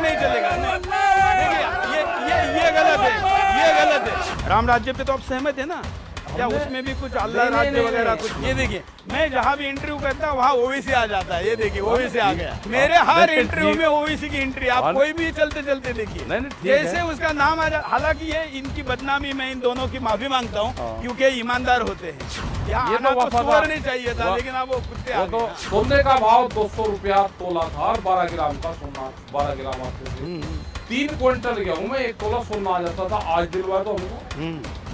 नहीं चलेगा। देखिए ये गलत है, ये गलत है। राम राज्य पे तो आप सहमत है ना? या उसमें भी कुछ अल्लाह राज्य वगैरह कुछ? ये देखिए, मैं जहाँ भी इंटरव्यू करता हूँ वहाँ ओबीसी आ जाता है। ये देखिए ओबीसी आ गया मेरे हर इंटरव्यू में, ओबीसी की एंट्री। आप कोई भी चलते चलते देखिए, जैसे उसका नाम आ जाए। हालांकि ये इनकी बदनामी, मैं इन दोनों की माफी मांगता हूँ क्योंकि ईमानदार होते हैं। यहाँ आना तो सुवर नहीं चाहिए था, लेकिन अब वो कुत्ते आ गए। सोने का भाव 200 रुपया तोला था और 12 ग्राम का सोना, 12 ग्राम आते थे। 3 क्विंटल गेहूं में 1 तोला सोना आ जाता था। आज दिलवा तो हमको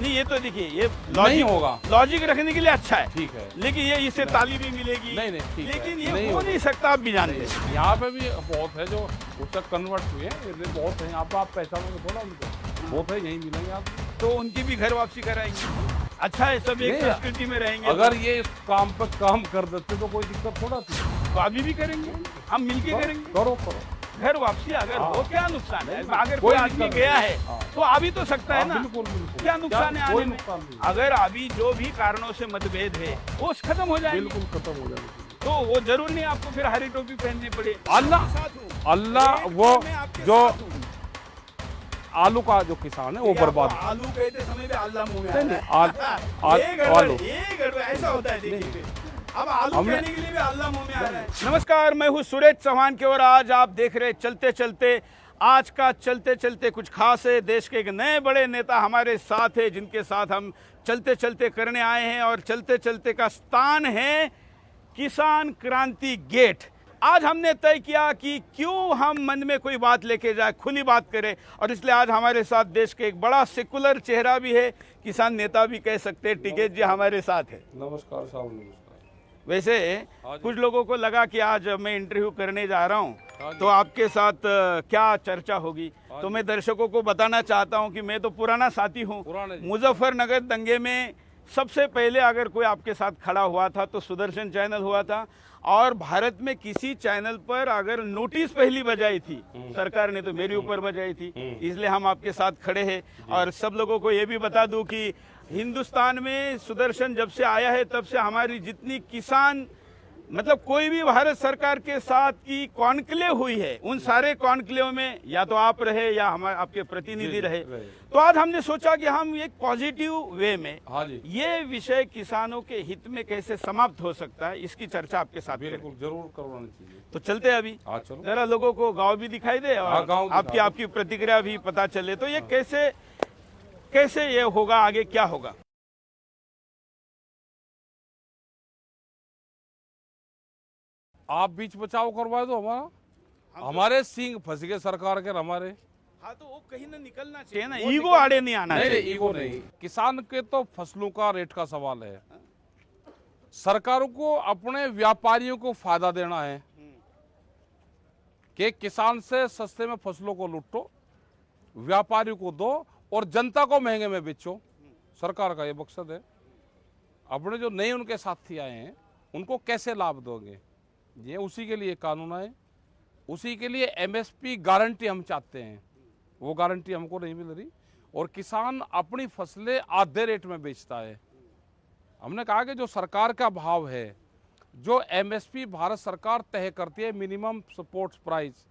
नहीं, ये तो देखिए ये नहीं होगा। लॉजिक रखने के लिए अच्छा है, ठीक है, लेकिन ये इससे ताली भी मिलेगी। नहीं ठीक लेकिन है, ये नहीं हो नहीं सकता, आप भी जानते हैं। यहाँ पे भी बहुत है जो उससे कन्वर्ट हुए हैं, बहुत है यहाँ पे। आप पहचानोगे थोड़ा उनको, बहुत है, यहीं मिलेंगे आप। तो उनकी भी घर वापसी कराएंगे। अच्छा है, सब एक संस्कृति में रहेंगे। अगर ये इस काम पे काम कर देते तो कोई दिक्कत थोड़ा थी। तो अभी भी करेंगे, हम मिलके करेंगे। करो घर वापसी अगर हो, क्या नुकसान है? अगर कोई आदमी गया है तो आ भी तो सकता है ना। क्या नुकसान है आने में? अगर अभी जो भी कारणों से मतभेद है वो खत्म हो जाए, बिल्कुल खत्म हो जाए, तो वो जरूर नहीं आपको फिर हरी टोपी पहननी पड़े। अल्लाह वो जो आलू का जो किसान है वो बर्बाद। आलू कहते समय पे अल्लाह मुंह में आलू ऐसा होता है। देखिए अब आलू कहने के लिए भी अल्लाह मुंह में आ रहा है। नमस्कार, मैं हूँ सुरेश चौहान की और आज आप देख रहे चलते चलते। आज का चलते चलते कुछ खास है। देश के एक नए बड़े नेता हमारे साथ है, जिनके साथ हम चलते चलते करने आए हैं। और चलते चलते का स्थान है किसान क्रांति गेट। आज हमने तय किया कि क्यों हम मन में कोई बात लेके जाए, खुली बात करें। और इसलिए आज हमारे साथ देश के एक बड़ा सेकुलर चेहरा भी है, किसान नेता भी कह सकते हैं, टिकैत जी हमारे साथ है। नमस्कार साहब, नमस्कार। वैसे कुछ लोगों को लगा कि आज मैं इंटरव्यू करने जा रहा हूं तो आपके साथ क्या चर्चा होगी, तो मैं दर्शकों को बताना चाहता हूं कि मैं तो पुराना साथी हूं। मुजफ्फरनगर दंगे में सबसे पहले अगर कोई आपके साथ खड़ा हुआ था तो सुदर्शन चैनल हुआ था। और भारत में किसी चैनल पर अगर नोटिस पहली बजाई थी सरकार ने तो मेरे ऊपर बजाई थी, इसलिए हम आपके साथ खड़े हैं। और सब लोगों को ये भी बता दूं कि हिंदुस्तान में सुदर्शन जब से आया है तब से हमारी जितनी किसान, मतलब कोई भी भारत सरकार के साथ की कॉन्क्लेव हुई है, उन सारे कॉन्क्लेव में या तो आप रहे या हमारे आपके प्रतिनिधि रहे। तो आज हमने सोचा कि हम एक पॉजिटिव वे में ये विषय किसानों के हित में कैसे समाप्त हो सकता है, इसकी चर्चा आपके साथ बिल्कुल जरूर करवानी चाहिए। तो चलते हैं अभी, जरा लोगों को गाँव भी दिखाई दे और आपकी प्रतिक्रिया भी पता चले। तो ये कैसे ये होगा, आगे क्या होगा। आप बीच बचाव करवा दो हमारे सिंह फंस गए सरकार के हमारे। हाँ तो वो कहीं ना निकलना चाहिए ना, ईगो आड़े नहीं आना चाहिए। ईगो नहीं, किसान के तो फसलों का रेट का सवाल है। सरकारों को अपने व्यापारियों को फायदा देना है कि किसान से सस्ते में फसलों को लूटो, व्यापारियों को दो और जनता को महंगे में बेचो। सरकार का ये मकसद है। अपने जो नए उनके साथी आए हैं उनको कैसे लाभ दोगे, ये उसी के लिए कानून है। उसी के लिए एमएसपी गारंटी हम चाहते हैं, वो गारंटी हमको नहीं मिल रही। और किसान अपनी फसलें आधे रेट में बेचता है। हमने कहा कि जो सरकार का भाव है, जो एमएसपी भारत सरकार तय करती है, मिनिमम सपोर्ट प्राइस,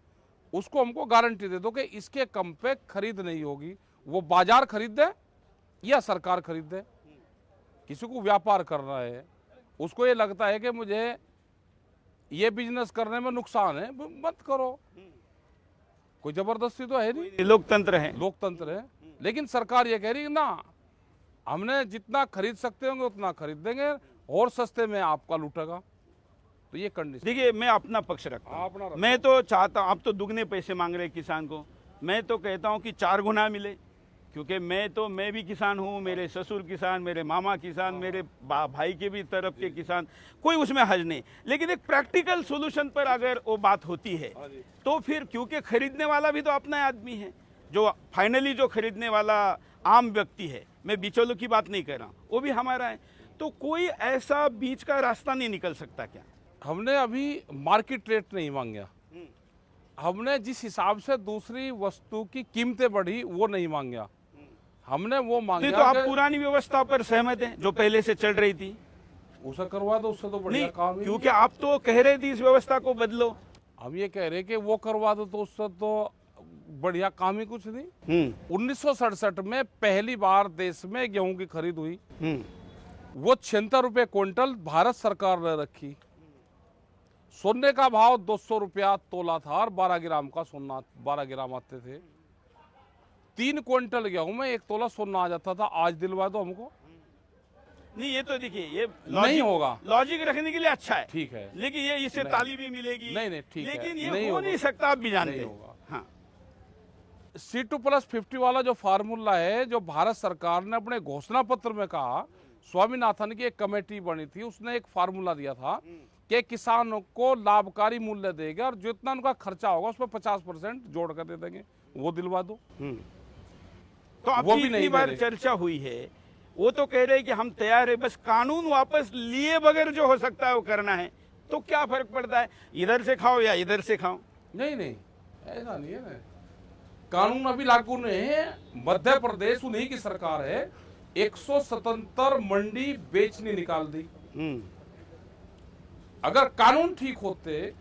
उसको हमको गारंटी दे दो कि इसके कम पे खरीद नहीं होगी। वो बाजार खरीद दे या सरकार खरीद दे। किसी को व्यापार करना है, उसको ये लगता है कि मुझे ये बिजनेस करने में नुकसान है, मत करो। कोई जबरदस्ती तो है नहीं, लोकतंत्र है। लेकिन सरकार ये कह रही है ना, हमने जितना खरीद सकते होंगे उतना खरीद देंगे और सस्ते में आपका लूटेगा। तो ये कंडीशन। देखिए मैं अपना पक्ष रखता हूं। मैं तो चाहता हूं, आप तो दुगने पैसे मांग रहे किसान को, मैं तो कहता हूं कि 4 गुना मिले। क्योंकि मैं भी किसान हूँ, मेरे ससुर किसान, मेरे मामा किसान, मेरे भाई के भी तरफ के किसान, कोई उसमें हर्ज नहीं। लेकिन एक प्रैक्टिकल सोल्यूशन पर अगर वो बात होती है तो फिर, क्योंकि खरीदने वाला भी तो अपना आदमी है, जो फाइनली जो खरीदने वाला आम व्यक्ति है, मैं बिचौलों की बात नहीं कर रहा हूँ, वो भी हमारा है। तो कोई ऐसा बीच का रास्ता नहीं निकल सकता क्या? हमने अभी मार्केट रेट नहीं मांगा, हमने जिस हिसाब से दूसरी वस्तु की कीमतें बढ़ी वो नहीं मांगा, हमने वो मांगा। तो आप पुरानी व्यवस्था पर सहमत हैं जो पहले से चल रही थी? उसे करवा दो, उससे तो बढ़िया काम है। क्योंकि आप तो कह रहे थे इस व्यवस्था को बदलो। हम ये कह रहे कि वो करवा दो तो उससे तो बढ़िया काम ही कुछ नहीं। 1967 में पहली बार देश में गेहूं की खरीद हुई, वो 76 रुपए क्विंटल भारत सरकार ने रखी। सोने का भाव 200 रुपया तोला था और 12 ग्राम का सोना, 12 ग्राम आते थे। 3 क्विंटल गेहूं में 1 तोला सोना आ जाता था। आज दिलवा दो हमको। नहीं, ये तो देखिए, ये नहीं होगा। लॉजिक रखने के लिए अच्छा है, ठीक है, लेकिन ये इससे ताली भी मिलेगी। नहीं ठीक है, लेकिन ये नहीं हो नहीं सकता, आप भी जानते नहीं हैं। होगा। हाँ, C2+50 वाला जो फार्मूला है, जो भारत सरकार ने अपने घोषणा पत्र में कहा, स्वामीनाथन की एक कमेटी बनी थी, उसने एक फार्मूला दिया था कि किसानों को लाभकारी मूल्य देगा और जितना उनका खर्चा होगा उसमें 50% जोड़ कर दे देंगे। वो दिलवा दो। तो वो आपकी भी नहीं इतनी बार दे रहे। चर्चा हुई है, वो तो कह रहे हैं कि हम तैयार है, बस कानून वापस लिए बगैर जो हो सकता है वो करना है। तो क्या फर्क पड़ता है, इधर से खाओ या इधर से खाओ? नहीं, ऐसा नहीं है ना। कानून अभी लागू नहीं है। मध्य प्रदेश उन्हीं की सरकार है, 177 मंडी बेचनी निकाल दी। अगर कानून ठीक होते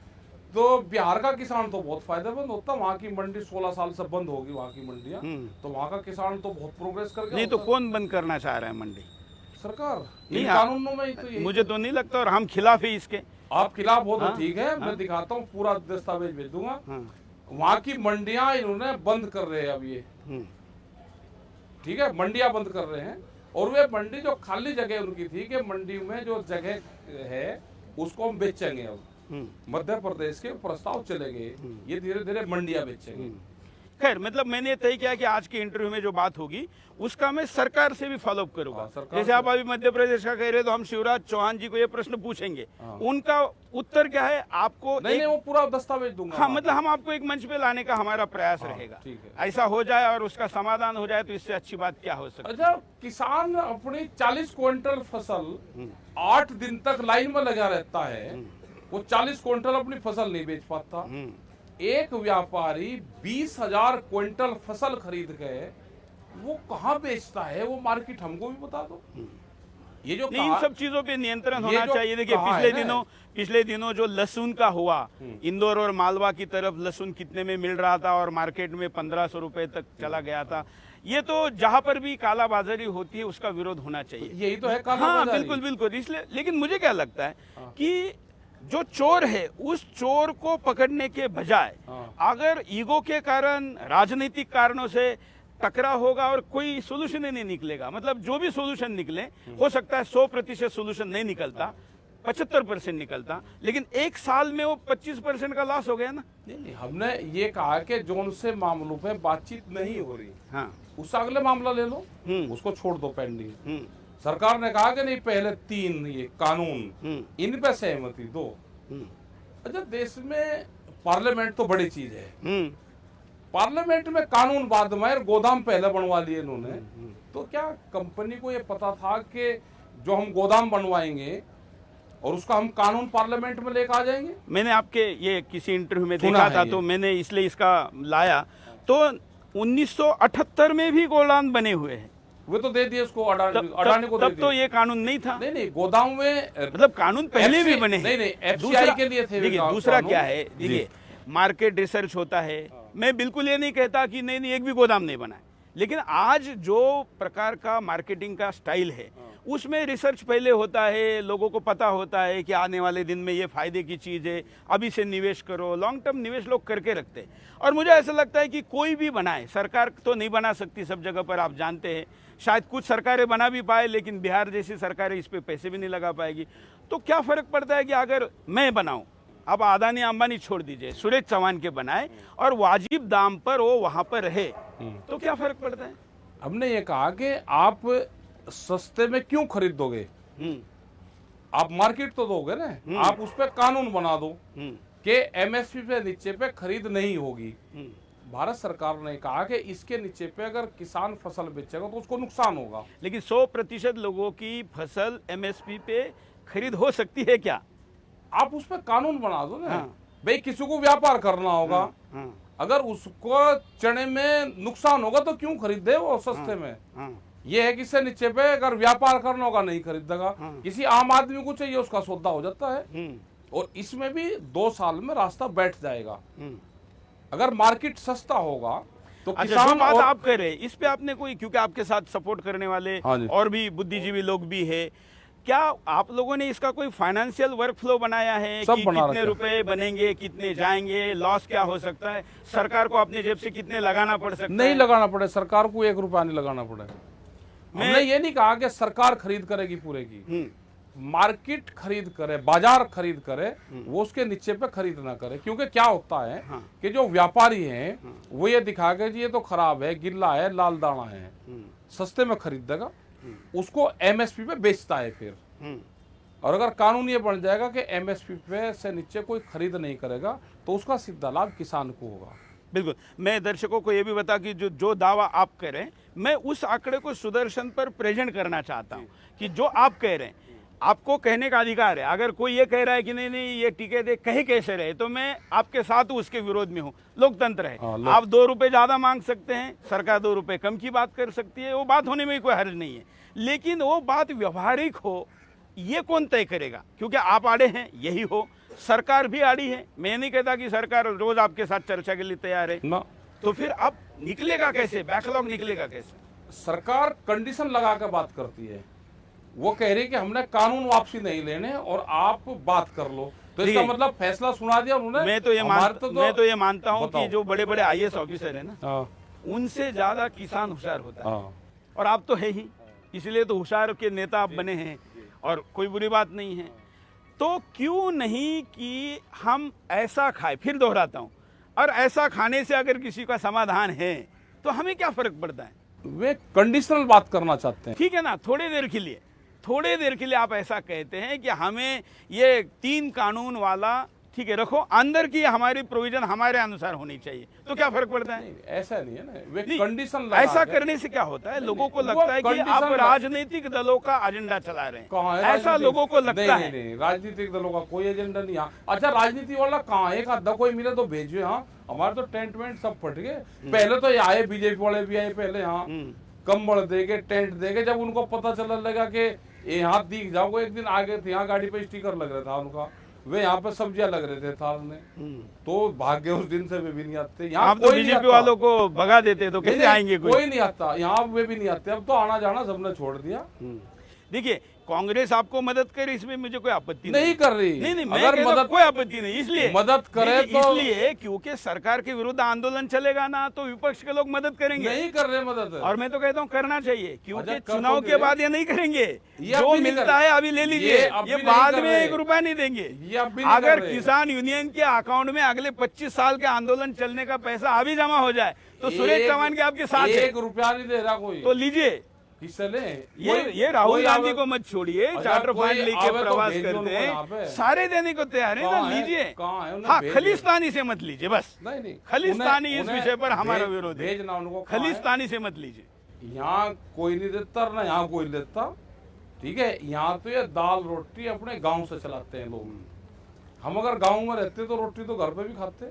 तो बिहार का किसान तो बहुत फायदेमंद होता। वहाँ की मंडी 16 साल से बंद होगी, वहाँ की मंडियां, तो वहाँ का किसान तो बहुत प्रोग्रेस कर गया। नहीं तो कौन बंद करना चाह रहा है मंडी? सरकार। नहीं, इन कानूनों में तो यही मुझे तो नहीं लगता, और हम खिलाफ है इसके। आप खिलाफ हो तो ठीक है, मैं दिखाता हूँ, पूरा दस्तावेज भेज दूंगा। वहाँ की मंडियां इन्होंने बंद कर रहे हैं अब ये, ठीक है, मंडियां बंद कर रहे हैं। और वे मंडी जो खाली जगह उनकी थी कि मंडी में जो जगह है उसको हम बेचेंगे। अब मध्य प्रदेश के प्रस्ताव चले गए, ये धीरे धीरे मंडियां बेचेंगे। खैर, मतलब मैंने तय किया कि आज के इंटरव्यू में जो बात होगी उसका मैं सरकार से भी फॉलोअप करूंगा। जैसे आप अभी मध्य प्रदेश का कह रहे, तो हम शिवराज चौहान जी को ये प्रश्न पूछेंगे, उनका उत्तर क्या है आपको नहीं, वो पूरा दस्तावेज दूंगा। हाँ, मतलब हम आपको एक मंच पे लाने का हमारा प्रयास रहेगा। ठीक है। ऐसा हो जाए और उसका समाधान हो जाए तो इससे अच्छी बात क्या हो सकती है? अच्छा, किसान अपनी 40 क्विंटल फसल 8 दिन तक लाइन में लगा रहता है, वो 40 क्विंटल अपनी फसल नहीं बेच पाता। एक व्यापारी 20,000 क्विंटल फसल खरीद के वो कहाँ बेचता है, वो मार्केट हमको भी बता दो। ये जो नहीं, इन सब चीजों पे नियंत्रण होना जो चाहिए। देखिए, पिछले दिनों जो लहसुन का हुआ, इंदौर और मालवा की तरफ लहसुन कितने में मिल रहा था और मार्केट में 1500 रुपए तक चला गया था। ये तो जहां पर भी कालाबाजारी होती है उसका विरोध होना चाहिए। यही तो है हाँ, कालाबाजारी। बिल्कुल बिल्कुल। इसलिए, लेकिन मुझे क्या लगता है कि जो चोर है उस चोर को पकड़ने के बजाय अगर ईगो के कारण, राजनीतिक कारणों से टकराव होगा और कोई सोल्यूशन ही नहीं निकलेगा। मतलब जो भी सोल्यूशन निकले, हो सकता है 100% सोल्यूशन नहीं निकलता, 75% निकलता, लेकिन एक साल में वो 25% का लॉस हो गया ना। नहीं, हमने ये कहा कि जो उनसे मामलों पे बातचीत नहीं हो रही, हाँ, उससे अगले मामला ले लो, उसको छोड़ दो पेंडिंग। सरकार ने कहा कि नहीं, पहले 3 ये कानून, इन पे सहमति दो। अच्छा, देश में पार्लियामेंट तो बड़ी चीज है, पार्लियामेंट में कानून बाद में, गोदाम पहले बनवा लिए इन्होंने। तो क्या कंपनी को ये पता था कि जो हम गोदाम बनवाएंगे और उसका हम कानून पार्लियामेंट में लेकर आ जाएंगे? मैंने आपके ये किसी इंटरव्यू में देखा था, तो मैंने इसलिए इसका लाया। तो 1978 में भी गोदाम बने हुए हैं, वे तो दे दिए उसको, अडानी को दे तब तो ये कानून नहीं था। नहीं, गोदाम में मतलब कानून पहले भी बने हैं। नहीं, FCI के लिए थे। देखिए, दूसरा क्या है, देखिए, मार्केट रिसर्च होता है। मैं बिल्कुल ये नहीं कहता कि नहीं एक भी गोदाम नहीं बना है, लेकिन आज जो प्रकार का मार्केटिंग का स्टाइल है उसमें रिसर्च पहले होता है, लोगों को पता होता है कि आने वाले दिन में ये फायदे की चीज़ है, अभी से निवेश करो। लॉन्ग टर्म निवेश लोग करके रखते हैं। और मुझे ऐसा लगता है कि कोई भी बनाए, सरकार तो नहीं बना सकती सब जगह पर, आप जानते हैं। शायद कुछ सरकारें बना भी पाए, लेकिन बिहार जैसी सरकारें इस पे पैसे भी नहीं लगा पाएगी। तो क्या फ़र्क पड़ता है कि अगर मैं बनाऊँ, अब अदानी अंबानी छोड़ दीजिए, सुरेश चौहान के बनाए और वाजिब दाम पर वो वहाँ पर रहे, तो क्या फ़र्क पड़ता है? हमने ये कहा कि आप सस्ते में क्यों खरीदोगे, आप मार्केट तो दोगे ना, आप उस पर कानून बना दो कि MSP पे नीचे पे खरीद नहीं होगी। भारत सरकार ने कहा कि इसके नीचे पे अगर किसान फसल बेचेगा तो उसको नुकसान होगा। लेकिन 100% लोगों की फसल MSP पे खरीद हो सकती है क्या? आप उस पर कानून बना दो ना। भाई, किसी को व्यापार करना होगा, अगर उसको चने में नुकसान होगा तो क्यों खरीदे वो सस्ते में। ये है कि इससे नीचे पे अगर व्यापार करना होगा नहीं खरीदेगा। किसी आम आदमी को चाहिए, उसका सौदा हो जाता है। और इसमें भी 2 साल में रास्ता बैठ जाएगा। अगर मार्केट सस्ता होगा तो अच्छा, किसान जो बात और आप कह रहे हैं इस पे आपने कोई, क्योंकि आपके साथ सपोर्ट करने वाले हाँ जी। और भी बुद्धिजीवी लोग भी है, क्या आप लोगों ने इसका कोई फाइनेंशियल वर्क फ्लो बनाया है सब कि बना कितने रखा है। रुपए बनेंगे, कितने जाएंगे, लॉस क्या हो सकता है, सरकार को अपनी जेब से कितने लगाना पड़ सकता नहीं है? लगाना पड़े, सरकार को 1 रुपया नहीं लगाना पड़े। हमने ये नहीं कहा कि सरकार खरीद करेगी पूरे की, मार्केट खरीद करे, बाजार खरीद करे, वो उसके नीचे पे खरीद ना करे। क्योंकि क्या होता है कि जो व्यापारी हैं वो ये दिखा के जी ये तो खराब है, गिल्ला है, लाल दाना है, सस्ते में खरीद देगा, उसको एमएसपी पे बेचता है फिर। और अगर कानून ये बन जाएगा कि एमएसपी पे से नीचे कोई खरीद नहीं करेगा तो उसका सीधा लाभ किसान को होगा। बिल्कुल। मैं दर्शकों को ये भी बता कि जो दावा आप कह रहे हैं, मैं उस आंकड़े को सुदर्शन पर प्रेजेंट करना चाहता हूं कि जो आप कह रहे हैं, आपको कहने का अधिकार है। अगर कोई ये कह रहा है कि नहीं नहीं ये टिके दे कहीं कैसे रहे, तो मैं आपके साथ हूं, उसके विरोध में हूं। लोकतंत्र है, आप 2 रुपए ज्यादा मांग सकते हैं, सरकार 2 रुपए कम की बात कर सकती है, वो बात होने में कोई हर्ज नहीं है, लेकिन वो बात व्यवहारिक हो ये कौन तय करेगा? क्योंकि आप आड़े हैं, यही हो, सरकार भी आड़ी है। मैं नहीं कहता कि सरकार रोज आपके साथ चर्चा के लिए तैयार है ना, तो फिर अब निकलेगा कैसे, बैकलॉग निकलेगा कैसे? सरकार कंडीशन लगा कर बात करती है, वो कह रही है कि हमने कानून वापसी नहीं लेने और आप बात कर लो, तो इसका मतलब फैसला सुना दिया उन्होंने। मैं तो ये मानता हूँ कि जो बड़े बड़े आईएएस ऑफिसर है ना, उनसे ज्यादा किसान होशियार होता है, और आप तो है ही, इसलिए तो होशियार के नेता आप बने हैं, और कोई बुरी बात नहीं है। तो क्यों नहीं कि हम ऐसा खाएं, फिर दोहराता हूं, और ऐसा खाने से अगर किसी का समाधान है तो हमें क्या फर्क पड़ता है? वे कंडीशनल बात करना चाहते हैं, ठीक है ना, थोड़ी देर के लिए आप ऐसा कहते हैं कि हमें ये 3 कानून वाला, ठीक है, रखो, अंदर की हमारी प्रोविजन हमारे अनुसार होनी चाहिए, तो क्या फर्क पड़ता है? ऐसा नहीं है ना, वे कंडीशन ऐसा करने से क्या होता है, लोगों को लगता है कि आप राजनीतिक दलों का एजेंडा चला रहे हैं, ऐसा लोगों को लगता है। नहीं, राजनीतिक दलों का कोई एजेंडा नहीं। अच्छा, राजनीति वाला कहाँ, एक आधा कोई मिले तो भेजिए। हाँ, हमारे तो टेंट वेंट सब फट गए, पहले तो ये आए, बीजेपी वाले भी आए पहले, यहाँ कंबल देके, टेंट देके, जब उनको पता चलने लगा कि यहाँ दिख जाओगे, एक दिन आगे थे, यहाँ गाड़ी पे स्टिकर लग रहा था उनका, वे यहाँ पे सब्जियां लग रहे थे थाल में, तो भाग्य उस दिन से वे भी नहीं आते यहाँ। तो बीजेपी वालों को भगा देते तो कैसे आएंगे? कोई नहीं आता यहाँ, वे भी नहीं आते, अब तो आना जाना सबने छोड़ दिया। देखिए, कांग्रेस आपको मदद करे, इसमें मुझे कोई आपत्ति नहीं कर रही। नहीं, अगर मदद, कोई आपत्ति नहीं, इसलिए मदद करे तो इसलिए क्योंकि सरकार के विरुद्ध आंदोलन चलेगा ना, तो विपक्ष के लोग मदद करेंगे। नहीं कर रहे मदद, और मैं तो कहता हूँ करना चाहिए, क्योंकि चुनाव के बाद ये नहीं करेंगे, जो मिलता है अभी ले लीजिए, ये बाद में 1 रुपया नहीं देंगे। अगर किसान यूनियन के अकाउंट में अगले 25 साल के आंदोलन चलने का पैसा अभी जमा हो जाए तो सुरेश चौहान के आपके साथ 1 रुपया नहीं दे रहा कोई, तो लीजिए। ये राहुल गांधी को मत छोड़िए, चार्टर फंड लेके प्रवास करते हैं, सारे देने को तैयार है ना, लीजिए। हाँ, खलिस्तानी से मत लीजिए, बस नहीं, खलिस्तानी इस विषय पर हमारा विरोध है, खलिस्तानी से मत लीजिए। यहाँ कोई नहीं देता ना, यहाँ कोई देता, ठीक है। यहाँ तो ये दाल रोटी अपने गाँव से चलाते हैं लोग। हम अगर गांव में रहते तो रोटी तो घर पे भी खाते।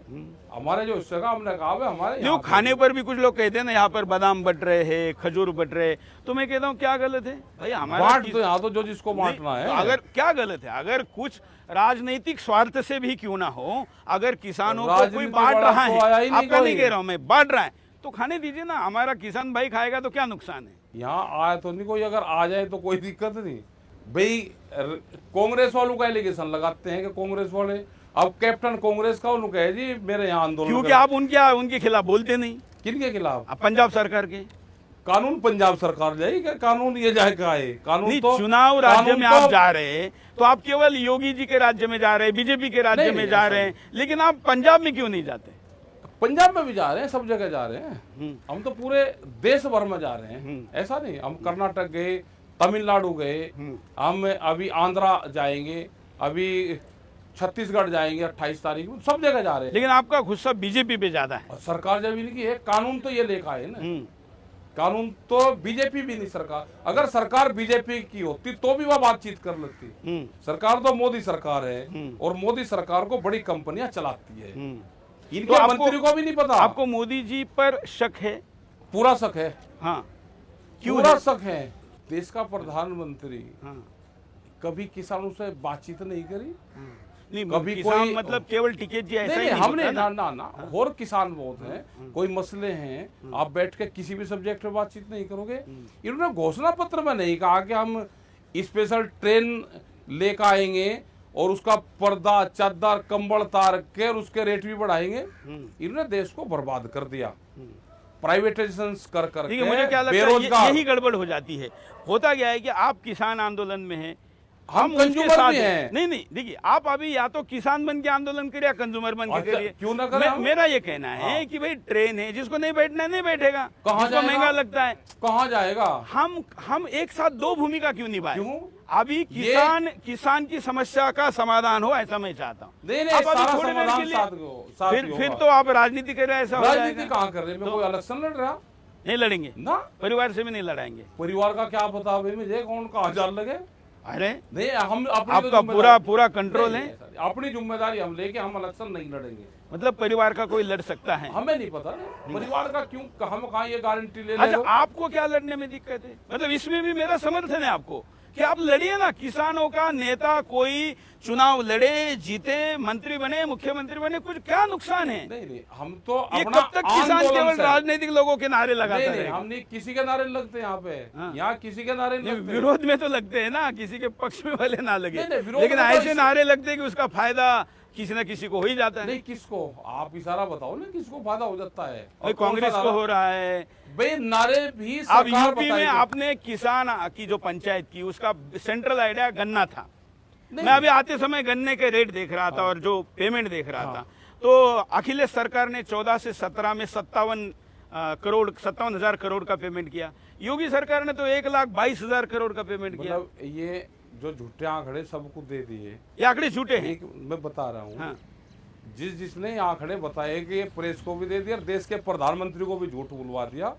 हमारे जो हिस्से का हमने कहा है, हमारे जो खाने पर भी कुछ लोग कहते हैं ना, यहाँ पर बादाम बट रहे हैं, खजूर बट रहे, तो मैं कहता हूँ क्या गलत है भाई? हमारा तो यहाँ तो जो जिसको बांटना है, अगर क्या गलत है? अगर कुछ राजनीतिक स्वार्थ से भी क्यों ना हो, अगर किसानों को कोई बांट रहा है, आपका नहीं कह रहा हूँ मैं, बांट रहा है तो खाने दीजिए ना, हमारा किसान भाई खाएगा तो क्या नुकसान है? यहाँ आया तो नहीं कोई, अगर आ जाए तो कोई दिक्कत नहीं भाई। कांग्रेस वालों का एलिगेशन लगाते हैं कि कांग्रेस वाले, अब कैप्टन कांग्रेस का उन्होंने कहे जी मेरे यहाँ आंदोलन, क्योंकि आप उनके खिलाफ बोलते नहीं। किनके खिलाफ? पंजाब सरकार के कानून। पंजाब सरकार जाएगी, कानून ये जाएगा है कानून तो चुनाव राज्य में आप जा रहे हैं तो आप केवल योगी जी के राज्य में जा रहे हैं, बीजेपी के राज्य में जा रहे हैं, लेकिन आप पंजाब में क्यों नहीं जाते? पंजाब में भी जा रहे हैं, सब जगह जा रहे हैं, हम तो पूरे देश भर में जा रहे हैं। ऐसा नहीं, हम कर्नाटक गए, तमिलनाडु गए, हम अभी आंध्रा जाएंगे, अभी छत्तीसगढ़ जाएंगे 28 तारीख को, सब जगह जा रहे हैं। लेकिन आपका गुस्सा बीजेपी पे ज्यादा है। सरकार जब इनकी है, कानून तो ये लेखा है ना, कानून तो बीजेपी भी नहीं सरकार। अगर सरकार बीजेपी की होती तो भी वह बातचीत कर लेती। सरकार तो मोदी सरकार है, और मोदी सरकार को बड़ी कंपनियां चलाती है, इनके तो मंत्री को भी नहीं पता। आपको मोदी जी पर शक है? पूरा शक है। हाँ, क्यों पूरा शक है? देश का प्रधानमंत्री कभी किसानों से बातचीत नहीं करी, नहीं कभी किसान कोई मतलब केवल टिकट जी ऐसा नहीं, ही नहीं, नहीं हमने होता ना और किसान बहुत हैं, कोई मसले हैं, आप बैठ के किसी भी सब्जेक्ट पे बातचीत नहीं करोगे। इन्होंने घोषणा पत्र में नहीं कहा कि हम स्पेशल ट्रेन लेकर आएंगे और उसका पर्दा चादर कंबल तार के और उसके रेट भी बढ़ाएंगे। इन्होंने देश को बर्बाद कर दिया, प्राइवेटाइजेशन कर कर देखिए मुझे क्या लगता है बेरोजगार। यही गड़बड़ हो जाती है। होता क्या है कि आप किसान आंदोलन में हैं, हम उसके कंज्यूमर साथ भी हैं। नहीं नहीं देखिए आप अभी या तो किसान बन के आंदोलन करिए या कंज्यूमर बन के अच्छा, करिए। क्यों ना करें हम? मेरा ये कहना है कि भाई ट्रेन है, जिसको नहीं बैठना है नहीं बैठेगा, कहाँ जिसको जाएगा? महंगा लगता है। कहाँ जाएगा? हम एक साथ दो भूमिका क्यों निभाएं? क्यों? अभी किसान की समस्या का समाधान हो ऐसा मैं चाहता हूँ। नहीं आप अभी सारा थोड़ी देर समाधान के लिए- साथ ही फिर होगा। तो आप राजनीति कर रहे हैं, ऐसा हो राजनीति जाएगा। कहाँ कर रहे हैं? मैं कोई इलेक्शन लड़ रहा नहीं लड़ेंगे ना, परिवार से भी नहीं लड़ाएंगे। परिवार का क्या पता भाई मुझे कौन कहाँ जान लगे। अरे नहीं, हम अपनी आपका तो जिम्मेदारी- पूरा कंट्रोल नहीं, है, नहीं, सर, अपनी जिम्मेदारी हम लेके हम इलेक्शन नहीं लड़ेंगे। मतलब परिवार का कोई लड़ सकता है। हमें नहीं पता ना, परिवार का क्यों, हम कहाँ ये गारंटी ले अच्छा ले आपको क्या लड़ने में दिक्कत है? मतलब इसमें भी मेरा समर्थन है आपको कि आप लड़िए ना। किसानों का नेता कोई चुनाव लड़े, जीते, मंत्री बने, मुख्यमंत्री बने, कुछ क्या नुकसान है? नहीं नहीं, हम तो ये अपना कब तक किसान आंदोलन केवल से- राजनीतिक लोगों के नारे लगाता नहीं नहीं, रहेगा? हम नहीं किसी के नारे लगते यहाँ पे, हाँ। यहाँ किसी के नारे नहीं नहीं, लगते। विरोध में तो लगते हैं ना, किसी के पक्ष में भले ना लगे, नहीं, नहीं, विरोध लेकिन में तो ऐसे नारे लगते हैं कि उसका फायदा किसी न किसी को हो ही जाता है। नहीं, किसको आप इशारा बताओ ना, किसको फायदा हो जाता है? भाई और कौन सा कांग्रेस को नारा? हो रहा है। भाई नारे भी अब सरकार यूपी में बताएगी। आपने किसान की जो पंचायत की उसका सेंट्रल आइडिया गन्ना था। नहीं। मैं अभी आते समय गन्ने के रेट देख रहा था और जो पेमेंट देख रहा था, तो अखिलेश सरकार ने 14 से 17 में 57,000 करोड़ का पेमेंट किया। योगी सरकार ने तो 1,22,000 करोड़ का पेमेंट किया। मतलब ये जो झूठे आंकड़े सबको दे दिए, ये आंकड़े झूठे हैं। एक मैं बता रहा हूँ। हाँ। जिसने आंकड़े बताए कि प्रेस को भी दे दिया, देश के प्रधानमंत्री को भी झूठ बुलवा दिया,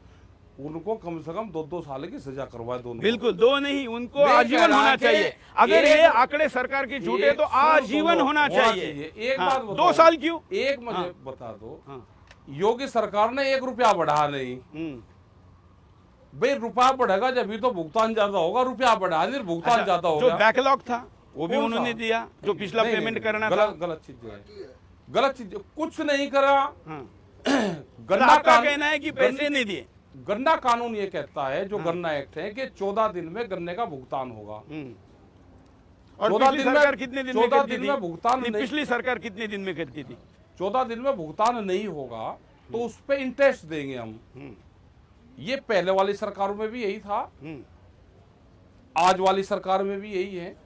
उनको कम से कम 2-2 साल की सजा करवाए दोनों। बिल्कुल, दो नहीं, उनको मैं आजीवन कह रहा होना कि चाहिए। अगर एक- ये आंकड़े सरकार के झूठे तो आजीवन होना चाहिए। एक हाँ, बात 2 बताओ, साल क्यों? एक मुझे हाँ। बता दो, हाँ। योगी सरकार ने 1 रुपया बढ़ा नहीं। भाई रुपया बढ़ेगा जब भी तो भुगतान ज्यादा होगा, रुपया बढ़ा नहीं भुगतान अच्छा, ज्यादा हो जो गया। बैकलॉग था वो भी कौन उन्होंने सा? दिया, जो पिछला नहीं, पेमेंट नहीं, करना था। गलत चीज है, गलत चीज, कुछ नहीं करा। हाँ। गन्ना आपका कानून- कहना है कि पैसे नहीं दिए। गन्ना कानून ये कहता है, जो गन्ना एक्ट है, कि 14 दिन में गन्ने का भुगतान होगा। और 14 पिछली दिन में- सरकार कितने दिन में 14 करती दिन थी? में भुगतान नहीं, नहीं- पिछली सरकार कितने दिन में करती थी? 14 दिन में भुगतान नहीं होगा तो उस पे इंटरेस्ट देंगे हम। ये पहले वाली सरकारों में भी यही था, आज वाली सरकार में भी यही है।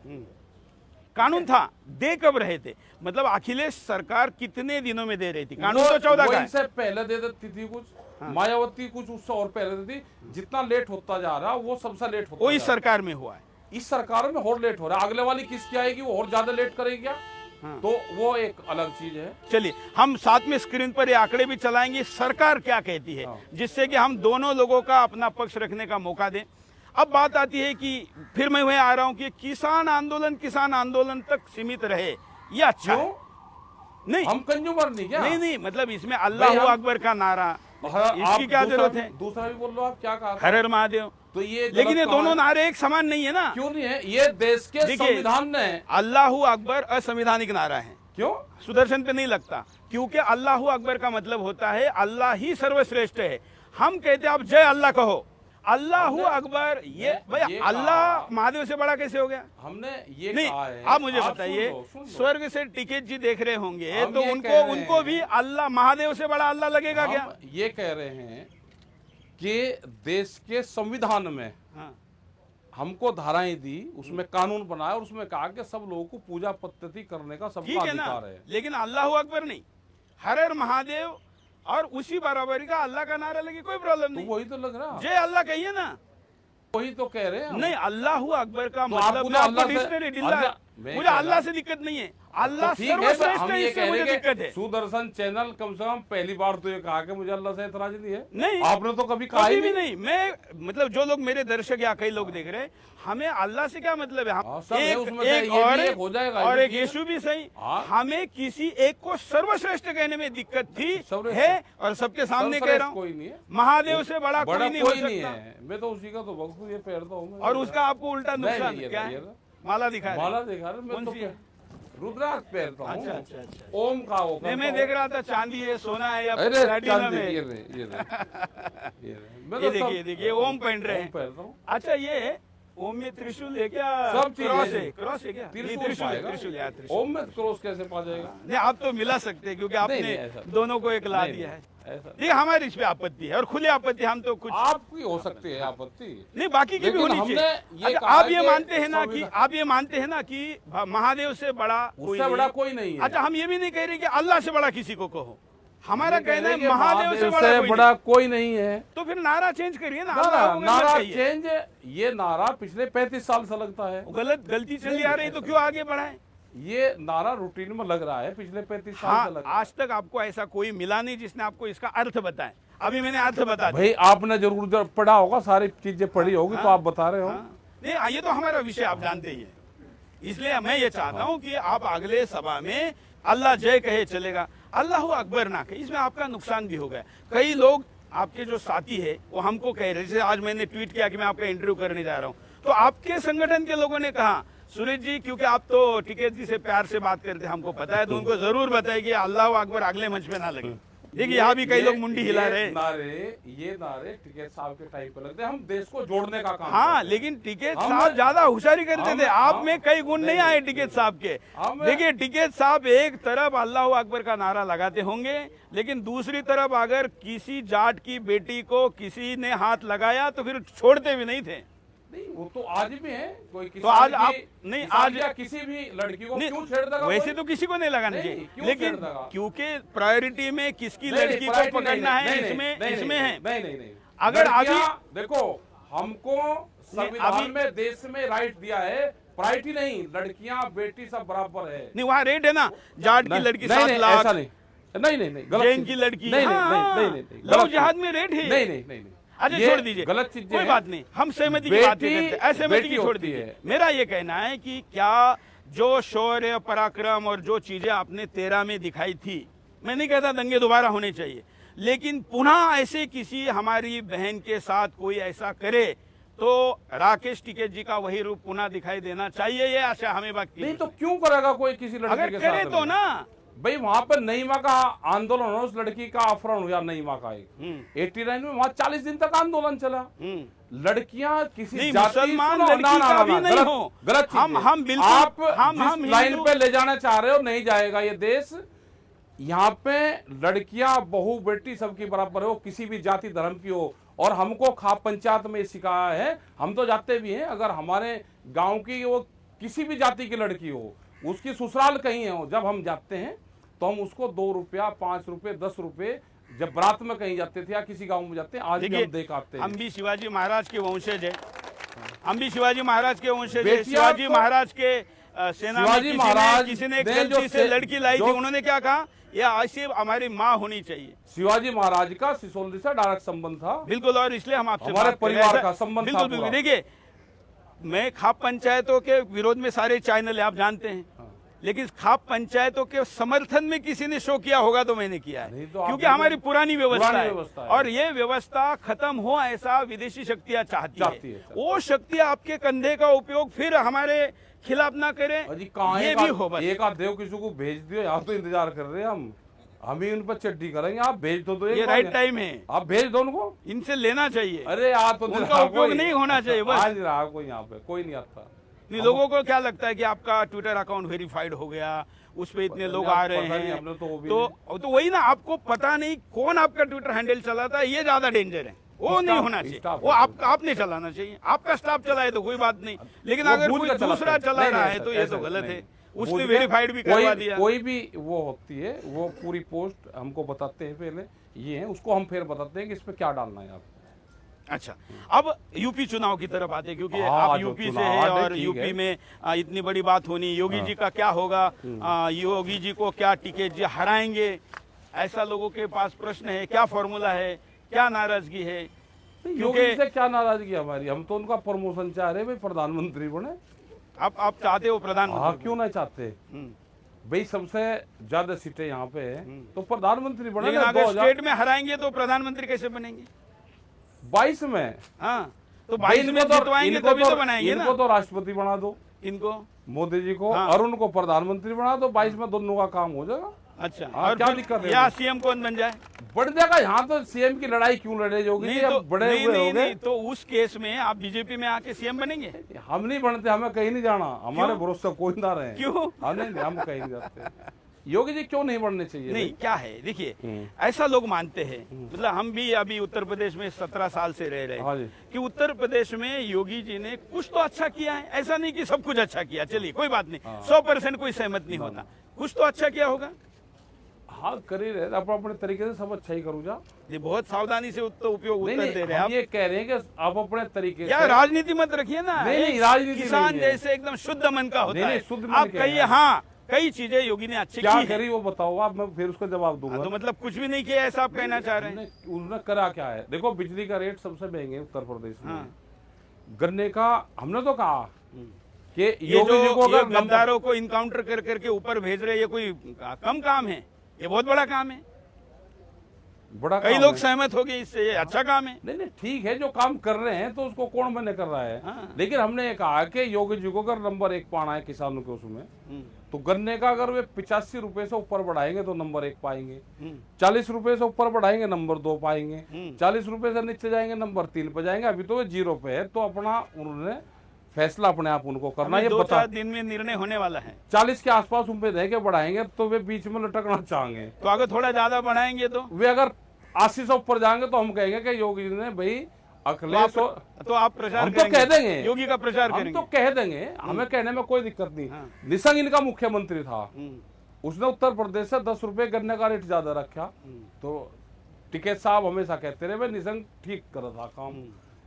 कानून था, दे कब रहे थे? मतलब अखिलेश सरकार कितने दिनों में दे रही थी? कानून तो 14 वो का है। इनसे पहले दे देती थी कुछ, मायावती कुछ उससे और पहले देती थी। जितना लेट होता जा रहा वो सबसे लेट होता वो इस जा रहा। सरकार में हुआ है। इस सरकार में और लेट हो रहा है, अगले वाली किसकी आएगी वो और ज्यादा लेट करेगी क्या? तो वो एक अलग चीज है। चलिए हम साथ में स्क्रीन पर ये आंकड़े भी चलाएंगे, सरकार क्या कहती है, जिससे कि हम दोनों लोगों का अपना पक्ष रखने का मौका दें। अब बात आती है कि फिर मैं वही आ रहा हूं कि किसान आंदोलन तक सीमित रहे, ये अच्छा है। नहीं हम कंज्यूमर नहीं क्या? नहीं मतलब इसमें अल्लाह अकबर का नारा, इसकी क्या जरूरत है? दूसरा भी बोल लो आप, क्या कहा? हर हर महादेव। तो ये लेकिन ये गलत दोनों कहा है? नारे एक समान नहीं है ना। क्यों नहीं है? ये देश के देखिए, संविधान ने। अल्लाह अकबर असंवैधानिक नारा है। क्यों? सुदर्शन पे नहीं लगता, क्योंकि अल्लाह अकबर का मतलब होता है अल्लाह ही सर्वश्रेष्ठ है। हम कहते हैं आप जय अल्लाह कहो, अल्लाह अकबर। ये भाई अल्लाह महादेव से बड़ा कैसे हो गया? हमने ये नहीं, कहा है। आप मुझे सुन बताइए, लो। स्वर्ग से टिकट जी देख रहे होंगे हम तो ये कह उनको रहे उनको हैं। भी अल्लाह महादेव से बड़ा अल्लाह लगेगा क्या? हम ये कह रहे हैं कि देश के संविधान में हाँ। हमको धाराएं दी, उसमें कानून बनाया और उसमें कहा कि सब लोगों को पूजा पद्धति करने का ठीक सबका है ना, अधिकार है। लेकिन अल्लाह अकबर नहीं, हर हर महादेव और उसी बराबरी का अल्लाह का नारा लगे, कोई प्रॉब्लम तो नहीं। वही तो लग रहा, जय अल्लाह कहिए ना। वही तो कह रहे हैं हम। नहीं, अल्लाह अकबर का तो मतलब आपको मैं तो आपको अल्लाह से- डिक्शनरी दिला, अल्लाह- मैं मुझे कह अल्लाह रहा- से दिक्कत नहीं है, अल्लाह तो ठीक है, तो सर्वश्रेष्ठ हम है, ये इससे कह मुझे रहे दिक्कत कि है। सुदर्शन चैनल कम से कम पहली बार तो ये कहा कि मुझे अल्लाह से एतराज नहीं है। नहीं, आपने तो कभी कहा कभी ही भी नहीं। नहीं। मैं मतलब जो लोग मेरे दर्शक या कई लोग देख रहे हैं, हमें अल्लाह से क्या मतलब है? हाँ, हम सब है, उसमें से ये भी और एक हो जाएगा, और ये एक भी यीशु भी सही। हाँ। हमें किसी एक को सर्वश्रेष्ठ कहने में दिक्कत थी, सर्वश्रेष्ठ। है, और सबके सामने कह रहा हूँ कोई नहीं है, महादेव से बड़ा बड़ा कोई नहीं हो कोई नहीं सकता। है। मैं तो उसी का तो भक्त हूँ, ये पैर तो हूँ मैं। और उसका आपको उल्टा नहीं, नुकसान ये क्या नहीं, है? ये माला दिखा रहे हैं। माला दिखा रहे, मैं कौन तो सी है? रुद्राक्ष पहनता हूँ। अच्छा अच्छा अच्छा। ओम का वो नहीं, मैं देख रहा था चांदी है, सोना है या अरे प्लैटिनम चांदी, है। ये रहे। मैं ये तो सब देखिए देखिए ओम पहन रहे ओम हैं। पहनता हूँ। अच्छा, ये ओम में त्रिशूल है क्या? सब चीज क्रॉस है। है, क्रॉस है क्या? नहीं, त्रिशूल त्रिशूल है, पाएगा। त्रिशूल है, त्रिशूल। ओम में क्रॉस कैसे पा जाएगा? नहीं, आप तो मिला सकते हैं क्योंकि आपने नहीं, ऐसा नहीं। दोनों को एक ला नहीं, दिया है। ऐसा ये हमारी इस पे आपत्ति है और खुली आपत्ति, हम तो कुछ आपकी हो सकती है आपत्ति। नहीं, बाकी की भी लेकिन होनी हमने चाहिए। ये अच्छा, कहा आप ये कि मानते हैं ना कि संविधान- आप ये मानते हैं ना कि महादेव से बड़ा कोई उससे नहीं बड़ा है। कोई नहीं है। अच्छा, हम ये भी नहीं कह रहे कि अल्लाह से बड़ा किसी को कहो। हमारा ये कह कहना रहे है कि महादेव से बड़ा कोई बड़ा नहीं। कोई नहीं है। तो फिर नारा चेंज करिए ना, अल्लाह को मत नारा कहिए। चेंज, ये नारा पिछले 35 साल से लगता है। गलती चली आ रही तो क्यों आगे बढ़ाएं? ये नारा रूटीन में लग रहा है पिछले 35 साल से हाँ, लग रहा है। आज तक आपको ऐसा कोई मिला नहीं जिसने आपको इसका अर्थ बताया। अभी मैंने अर्थ बता दिया। भाई आपने जरूर पढ़ा होगा, सारी चीजें पढ़ी होगी तो आप बता रहे हो। हाँ। नहीं, ये तो हमारा विषय आप जानते ही है। इसलिए मैं ये चाहता हूँ कि आप अगले सभा में अल्लाह जय कहे चलेगा, अल्लाह अकबर ना कहे। इसमें आपका नुकसान भी होगा। कई लोग आपके जो साथी है वो हमको कह रहे, जैसे आज मैंने ट्वीट किया कि मैं आपका इंटरव्यू करने जा रहा हूँ, तो आपके संगठन के लोगों ने कहा सुरेश जी, क्योंकि आप तो टिकैत जी से प्यार से बात करते हमको पता है, तो उनको जरूर बताइए कि अल्लाह अकबर अगले मंच पे ना लगे। देखिए यहाँ भी कई लोग मुंडी हिला रहे। ये नारे टिकैत साहब के टाइम पे लगते हैं। हम देश को जोड़ने का काम हाँ, करते हैं। लेकिन टिकैत साहब ज्यादा होशियारी करते थे। आप में कई गुण नहीं आए टिकैत साहब के। हम- देखिए, टिकैत साहब एक तरफ अल्लाह अकबर का नारा लगाते होंगे, लेकिन दूसरी तरफ अगर किसी जाट की बेटी को किसी ने हाथ लगाया तो फिर छोड़ते भी नहीं थे। नहीं, वो तो आज भी है। कोई तो आज किसान आप की- नहीं, किसान आज या किसी भी लड़की को नहीं, क्यों छेड़ देगा? वैसे कोई? तो किसी को नहीं लगाना नहीं, चाहिए, क्यों लेकिन छेड़ देगा? क्योंकि प्रायोरिटी में किसकी नहीं, लड़की को प्रायोरिटी पकड़ना नहीं, है, नहीं, इसमें नहीं, इसमें है। नहीं। अगर लड़कियां, अभी- देखो, हमको संविधान अभी- में देश में राइट दिया है, प्रायोरिटी नहीं। लड़कियां बेटी सब बराबर है। नहीं, वहाँ रेट है ना, जाट की लड़की 7 नहीं, लाख, ऐसा नहीं, गलत जैन चीज। की लड़की, नहीं, हाँ, नहीं, लव गलत जिहाद चीज। में रेट है। नहीं। अच्छा, ये छोड़ दीजिए, गलत चीजें कोई हैं। बात नहीं, हम सहमति की बात नहीं बेटी- करते, असहमति की बेटी छोड़ होती दीजिए। है। मेरा ये कहना है कि क्या जो शौर्य पराक्रम और जो चीजें आपने 13 में दिखाई थी, मैं नहीं कहता दंगे दोबारा होने चाहिए, लेकिन पुनः ऐसे किसी हमारी बहन के साथ कोई ऐसा करे तो राकेश टिकैत जी का वही रूप पुनः दिखाई देना चाहिए। ये आशा हमें बाकी नहीं तो क्यों करेगा कोई किसी लड़की अगर के करे साथ तो में? ना। भाई वहां पर नईमा का आंदोलन हो, उस लड़की का अपहरण हुआ नईमा का एक 89 में, वहां 40 दिन तक आंदोलन चला। लड़कियां किसी नहीं, जाति मुसलमान सुनो, लड़की का भी नहीं गलत- हो। गलत चीज हम- है। हम बिल्कुल- आप हम जिस लाइन हिंदू- पे ले जाना चाह रहे हो नहीं जाएगा ये देश। यहाँ पे लड़कियां बहू बेटी सबकी बराबर हो, किसी भी जाति धर्म की हो। और हमको खाप पंचायत में सिखाया है, हम तो जाते भी हैं, अगर हमारे गांव की वो किसी भी जाति की लड़की हो, उसकी ससुराल कहीं हो, जब हम जाते हैं तो हम उसको 2 रुपया 5 रुपए 10 रुपए, जब रात में कहीं जाते थे या किसी गांव में जाते हैं, आज भी हम देख आते हैं। हम भी शिवाजी महाराज के वंशज है, हम भी शिवाजी महाराज के वंशज है। बेटियां शिवाजी तो- महाराज के सेना में शिवाजी महाराज किसी ने ने गलती जो से लड़की लाई थी, जो- उन्होंने क्या कहा, ये ऐसी हमारी माँ होनी चाहिए। शिवाजी महाराज का सिसोली से डायरेक्ट संबंध था। बिल्कुल, और इसलिए हम आपसे हमारे बात कर रहे हैं। परिवार ऐसा- का संबंध था बिल्कुल बिल्कुल। पूरा। देखिए, मैं खाप पंचायतों के विरोध में सारे चैनल है, आप जानते हैं, लेकिन खाप पंचायतों के समर्थन में किसी ने शो किया होगा तो मैंने किया है, नहीं तो आप क्योंकि देखो, हमारी पुरानी व्यवस्था व्यवस्था है है। और ये व्यवस्था खत्म हो ऐसा विदेशी शक्तियां चाहती है। वो शक्तियां आपके कंधे का उपयोग फिर हमारे खिलाफ ना करें, अजी कहाँ ये भी हो बस। एक आध देव किसी को भेज दियो, यहाँ तो इंतजार कर रहे हैं हम ही उन पर चट्टी करेंगे। आप भेज दो तो ये राइट टाइम है, आप भेज दो उनको। इनसे लेना चाहिए, अरे यार तो उनका उपयोग नहीं होना चाहिए बस। आज रहा कोई यहाँ पे कोई नहीं आता। नहीं, लोगों को क्या लगता है कि आपका ट्विटर अकाउंट वेरीफाइड हो गया, उस पे इतने लोग आ रहे पता नहीं, हैं, हमने तो वो भी तो वही ना, आपको पता नहीं कौन आपका ट्विटर हैंडल चलाता है, ये ज्यादा डेंजर है। वो नहीं होना चाहिए, वो आपने चलाना चाहिए। आपका स्टाफ चलाए तो कोई बात नहीं, लेकिन वो अगर भूल कोई के चलाते दूसरा हैं। चला नहीं, रहा नहीं, है तो ऐसा- ये तो ऐसा गलत नहीं। है। उसने भूल के- वेरीफाइड भी करवा दिया। कोई भी वो होती है, वो पूरी पोस्ट हमको बताते हैं पहले, ये है, उसको हम फिर बताते हैं कि इस पे क्या डालना है आप। अच्छा, अब यूपी चुनाव की तरफ आते, क्योंकि हाँ, आप जो यूपी से चुनाव हैं आते, और ठीक यूपी है। में इतनी बड़ी बात होनी, योगी जी का क्या होगा, योगी जी को क्या टिकैत जी हराएंगे, ऐसा लोगों के पास प्रश्न है। क्या फॉर्मूला है, क्या नाराजगी है? योगी से क्या नाराजगी हमारी, हम तो उनका प्रमोशन चाह रहे हैं, भाई प्रधानमंत्री बने। आप चाहते हो हाँ, प्रधानमंत्री? क्यों नहीं चाहते भाई, सबसे ज्यादा सीटें यहाँ पे है तो प्रधानमंत्री बने। लेकिन अगर स्टेट में हराएंगे तो प्रधानमंत्री कैसे बनेंगे? 22 में हाँ, तो 22 में जितवाएंगे तभी तो बनाएंगे ना। इनको तो राष्ट्रपति बना दो। इनको मोदी जी को हाँ। और उनको प्रधानमंत्री बना दो, 22 में दोनों का काम हो जाएगा। अच्छा, हाँ, और क्या फिर दिक्कत है? या सीएम कौन बन जाए? बढ़ जाएगा। यहाँ तो सीएम की लड़ाई क्यों लड़े योगी जी, अब बड़े नहीं, हुए नहीं, हो गए। नहीं, तो उस केस में आप बीजेपी में आके सीएम बनेंगे? हम नहीं बनते, हमें कहीं नहीं जाना, हमारे क्यों? भरोसे कोई ना रहे। क्यों? हम कहीं नहीं जाते। योगी जी क्यों नहीं बनने चाहिए? नहीं, क्या है देखिए, ऐसा लोग मानते हैं, मतलब हम भी अभी उत्तर प्रदेश में 17 साल से रह रहे हाँ जी। हैं कि उत्तर प्रदेश में योगी जी ने कुछ तो अच्छा किया है। ऐसा नहीं कि सब कुछ अच्छा किया, चलिए कोई बात नहीं, 100% कोई सहमत नहीं होता, कुछ तो अच्छा किया होगा। हाँ, कर ही रहे अपने तरीके से, सब अच्छा ही करूँ जा। ये बहुत सावधानी से उपयोग उत्तर दे रहे हैं हम आप। ये कह रहे हैं कि आप अपने तरीके यार से राजनीति मत रखिए ना। नहीं, एक राजनीति किसान नहीं है। जैसे एकदम शुद्ध मन का होता नहीं, है। शुद्ध मन आप क्या कहिए है? हाँ, कई चीजें योगी ने अच्छी क्या की करी वो बताओ आप, मैं फिर उसका जवाब दूंगा। तो मतलब कुछ भी नहीं किया ऐसा आप कहना चाह रहे हैं? उन्होंने करा क्या है? देखो, बिजली का रेट सबसे महंगे उत्तर प्रदेश में। हाँ। गन्ने का हमने तो कहा कि ये योगी जी को जो अगर गद्दारों को इनकाउंटर कर करके ऊपर भेज रहे, ये कोई कम काम है? ये बहुत बड़ा काम है। बड़ा कई काम लोग है। सहमत हो गए इससे, ये अच्छा काम है। नहीं, ठीक है, जो काम कर रहे हैं तो उसको कौन मना कर रहा है। हाँ। लेकिन हमने ये कहा कि योगी जी को अगर नंबर 1 पाना है किसानों के उसमें, तो गन्ने का अगर वे 85 रुपए से ऊपर बढ़ाएंगे तो नंबर 1 पाएंगे, 40 रुपए से ऊपर बढ़ाएंगे नंबर 2 पाएंगे, 40 रुपए से नीचे जाएंगे नंबर 3 पे जाएंगे। अभी तो वे 0 पे है, तो अपना उन्होंने फैसला अपने आप उनको करना। ये 2-4 दिन में निर्णय होने वाला है। 40 के आसपास उन पे देके बढ़ाएंगे तो वे बीच में लटकना चाहेंगे। तो अगर थोड़ा ज्यादा बढ़ाएंगे तो वे अगर 80 से ऊपर जाएंगे तो हम कहेंगे कि योगी जी ने भाई अखिलेश तो आप प्रचार हम तो कह देंगे, योगी का प्रचार हम करेंगे। तो कह देंगे, हमें कहने में कोई दिक्कत नहीं। निशंक इनका मुख्यमंत्री था, उसने उत्तर प्रदेश से 10 रुपए गन्ने का रेट ज्यादा रखा, तो टिकैत साहब हमेशा कहते रहे भाई निशंक ठीक कर रहा था काम।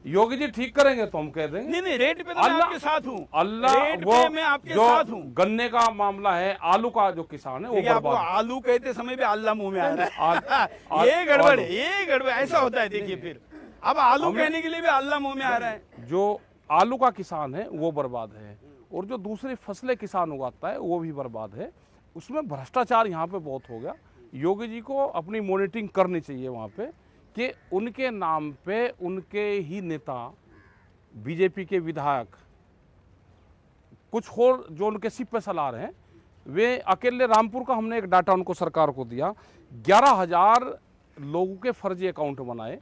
योगी जी ठीक करेंगे तो हम कह देंगे। नहीं, नहीं, रेट पे तो मैं आपके साथ हूँ। अल्लाह, रेट वो पे मैं आपके साथ हूँ। गन्ने का मामला है, आलू का जो किसान है वो आपको बर्बाद। आलू कहते समय भी अल्लाह मुंह में आ रहा है। ये गड़बड़ है, ये गड़बड़ ऐसा होता है। देखिए फिर अब आलू कहने के लिए भी अल्लाह मुंह में आ रहा है। जो आलू का किसान है वो बर्बाद है, और जो दूसरी फसलें किसान उगाता है वो भी बर्बाद है। उसमें भ्रष्टाचार यहाँ पे बहुत हो गया। योगी जी को अपनी मॉनिटरिंग करनी चाहिए वहाँ पे कि उनके नाम पे उनके ही नेता, बीजेपी के विधायक, कुछ और जो उनके सिप पे सलाह रहे हैं, वे अकेले रामपुर का हमने एक डाटा उनको सरकार को दिया, 11,000 लोगों के फर्जी अकाउंट बनाए,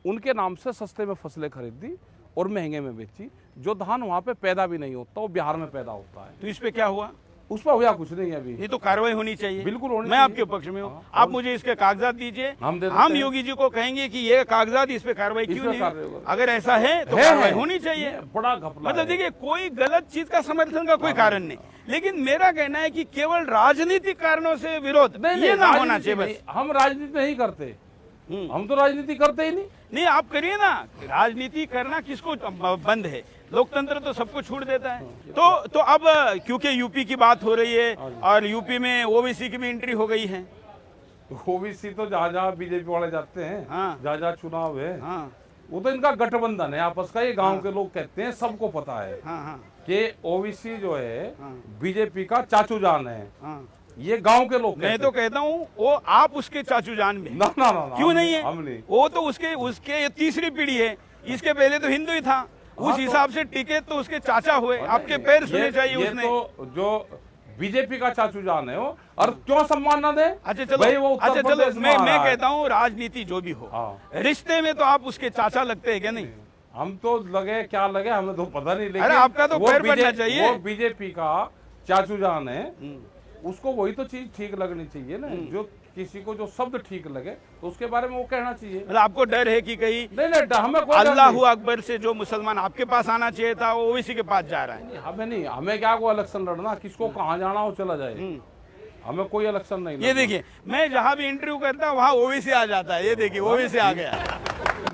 उनके नाम से सस्ते में फसलें खरीदी और महंगे में बेची। जो धान वहाँ पे पैदा भी नहीं होता वो बिहार में पैदा होता है। तो इस पे क्या हुआ? उस पर हुआ कुछ नहीं अभी। ये तो कार्रवाई होनी चाहिए। बिल्कुल होनी मैं चाहिए। आपके पक्ष में हूँ। आप मुझे इसके कागजात दीजिए, हम दे देते हम हैं। योगी जी को कहेंगे कि ये कागजात, इस पे कार्रवाई क्यों नहीं कार्रवाई हुई? होगा। अगर ऐसा है तो कार्रवाई होनी चाहिए। बड़ा घपला मतलब है। देखिए, कोई गलत चीज का समर्थन का कोई कारण नहीं, लेकिन मेरा कहना है कि केवल राजनीतिक कारणों से विरोध ये ना होना चाहिए बस। हम राजनीति नहीं करते, हम तो राजनीति करते ही नहीं। नहीं, आप करिए ना, राजनीति करना किसको बंद है? लोकतंत्र तो सबको छूट देता है। तो अब क्योंकि यूपी की बात हो रही है और यूपी में ओबीसी की भी एंट्री हो गई है। ओबीसी तो जहाँ जहाँ बीजेपी वाले जाते हैं, हाँ। जहाँ जहाँ चुनाव है, हाँ, वो तो इनका गठबंधन है आपस का। ये गांव के लोग कहते हैं, सबको पता है हाँ, हाँ, कि ओबीसी जो है बीजेपी का चाचू जान है। हाँ। ये गांव के लोग मैं तो कहता हूँ वो आप उसके चाचू जान में। ना ना ना, क्यों नहीं है? हम नहीं। वो तो उसके ये तीसरी पीढ़ी है, इसके पहले तो हिंदू ही था। उस हिसाब से टिके तो उसके चाचा हुए। आपके पैर सुने चाहिए ये उसने। तो जो बीजेपी का चाचू जान है वो, और क्यों सम्मान ना दे? अच्छा चलो, भाई वो उत्तर अच्छा चलो, प्रदेश में मैं आ रहा है। कहता हूँ राजनीति जो भी हो, हाँ। रिश्ते में तो आप उसके चाचा लगते हैं क्या? नहीं, हम तो लगे क्या लगे हमें तो पता नहीं, लेकिन अरे आपका तो वो पैर पड़ना चाहिए। वो बीजेपी का चाचू जान है, उसको वही तो चीज ठीक लगनी चाहिए ना। जो किसी को जो शब्द ठीक लगे तो उसके बारे में वो कहना चाहिए। मतलब आपको डर है कि कहीं नहीं, हमें कोई डर अल्लाह नहीं। अकबर से जो मुसलमान आपके पास आना चाहिए था वो ओवैसी के पास जा रहा है। हमें नहीं, हमें क्या को इलेक्शन लड़ना, किसको कहाँ जाना हो चला जाए, हमें कोई इलेक्शन नहीं। ये देखिए, मैं जहाँ भी इंटरव्यू करता हूँ वहाँ ओवैसी आ जाता है। ये देखिए, ओवैसी आ गया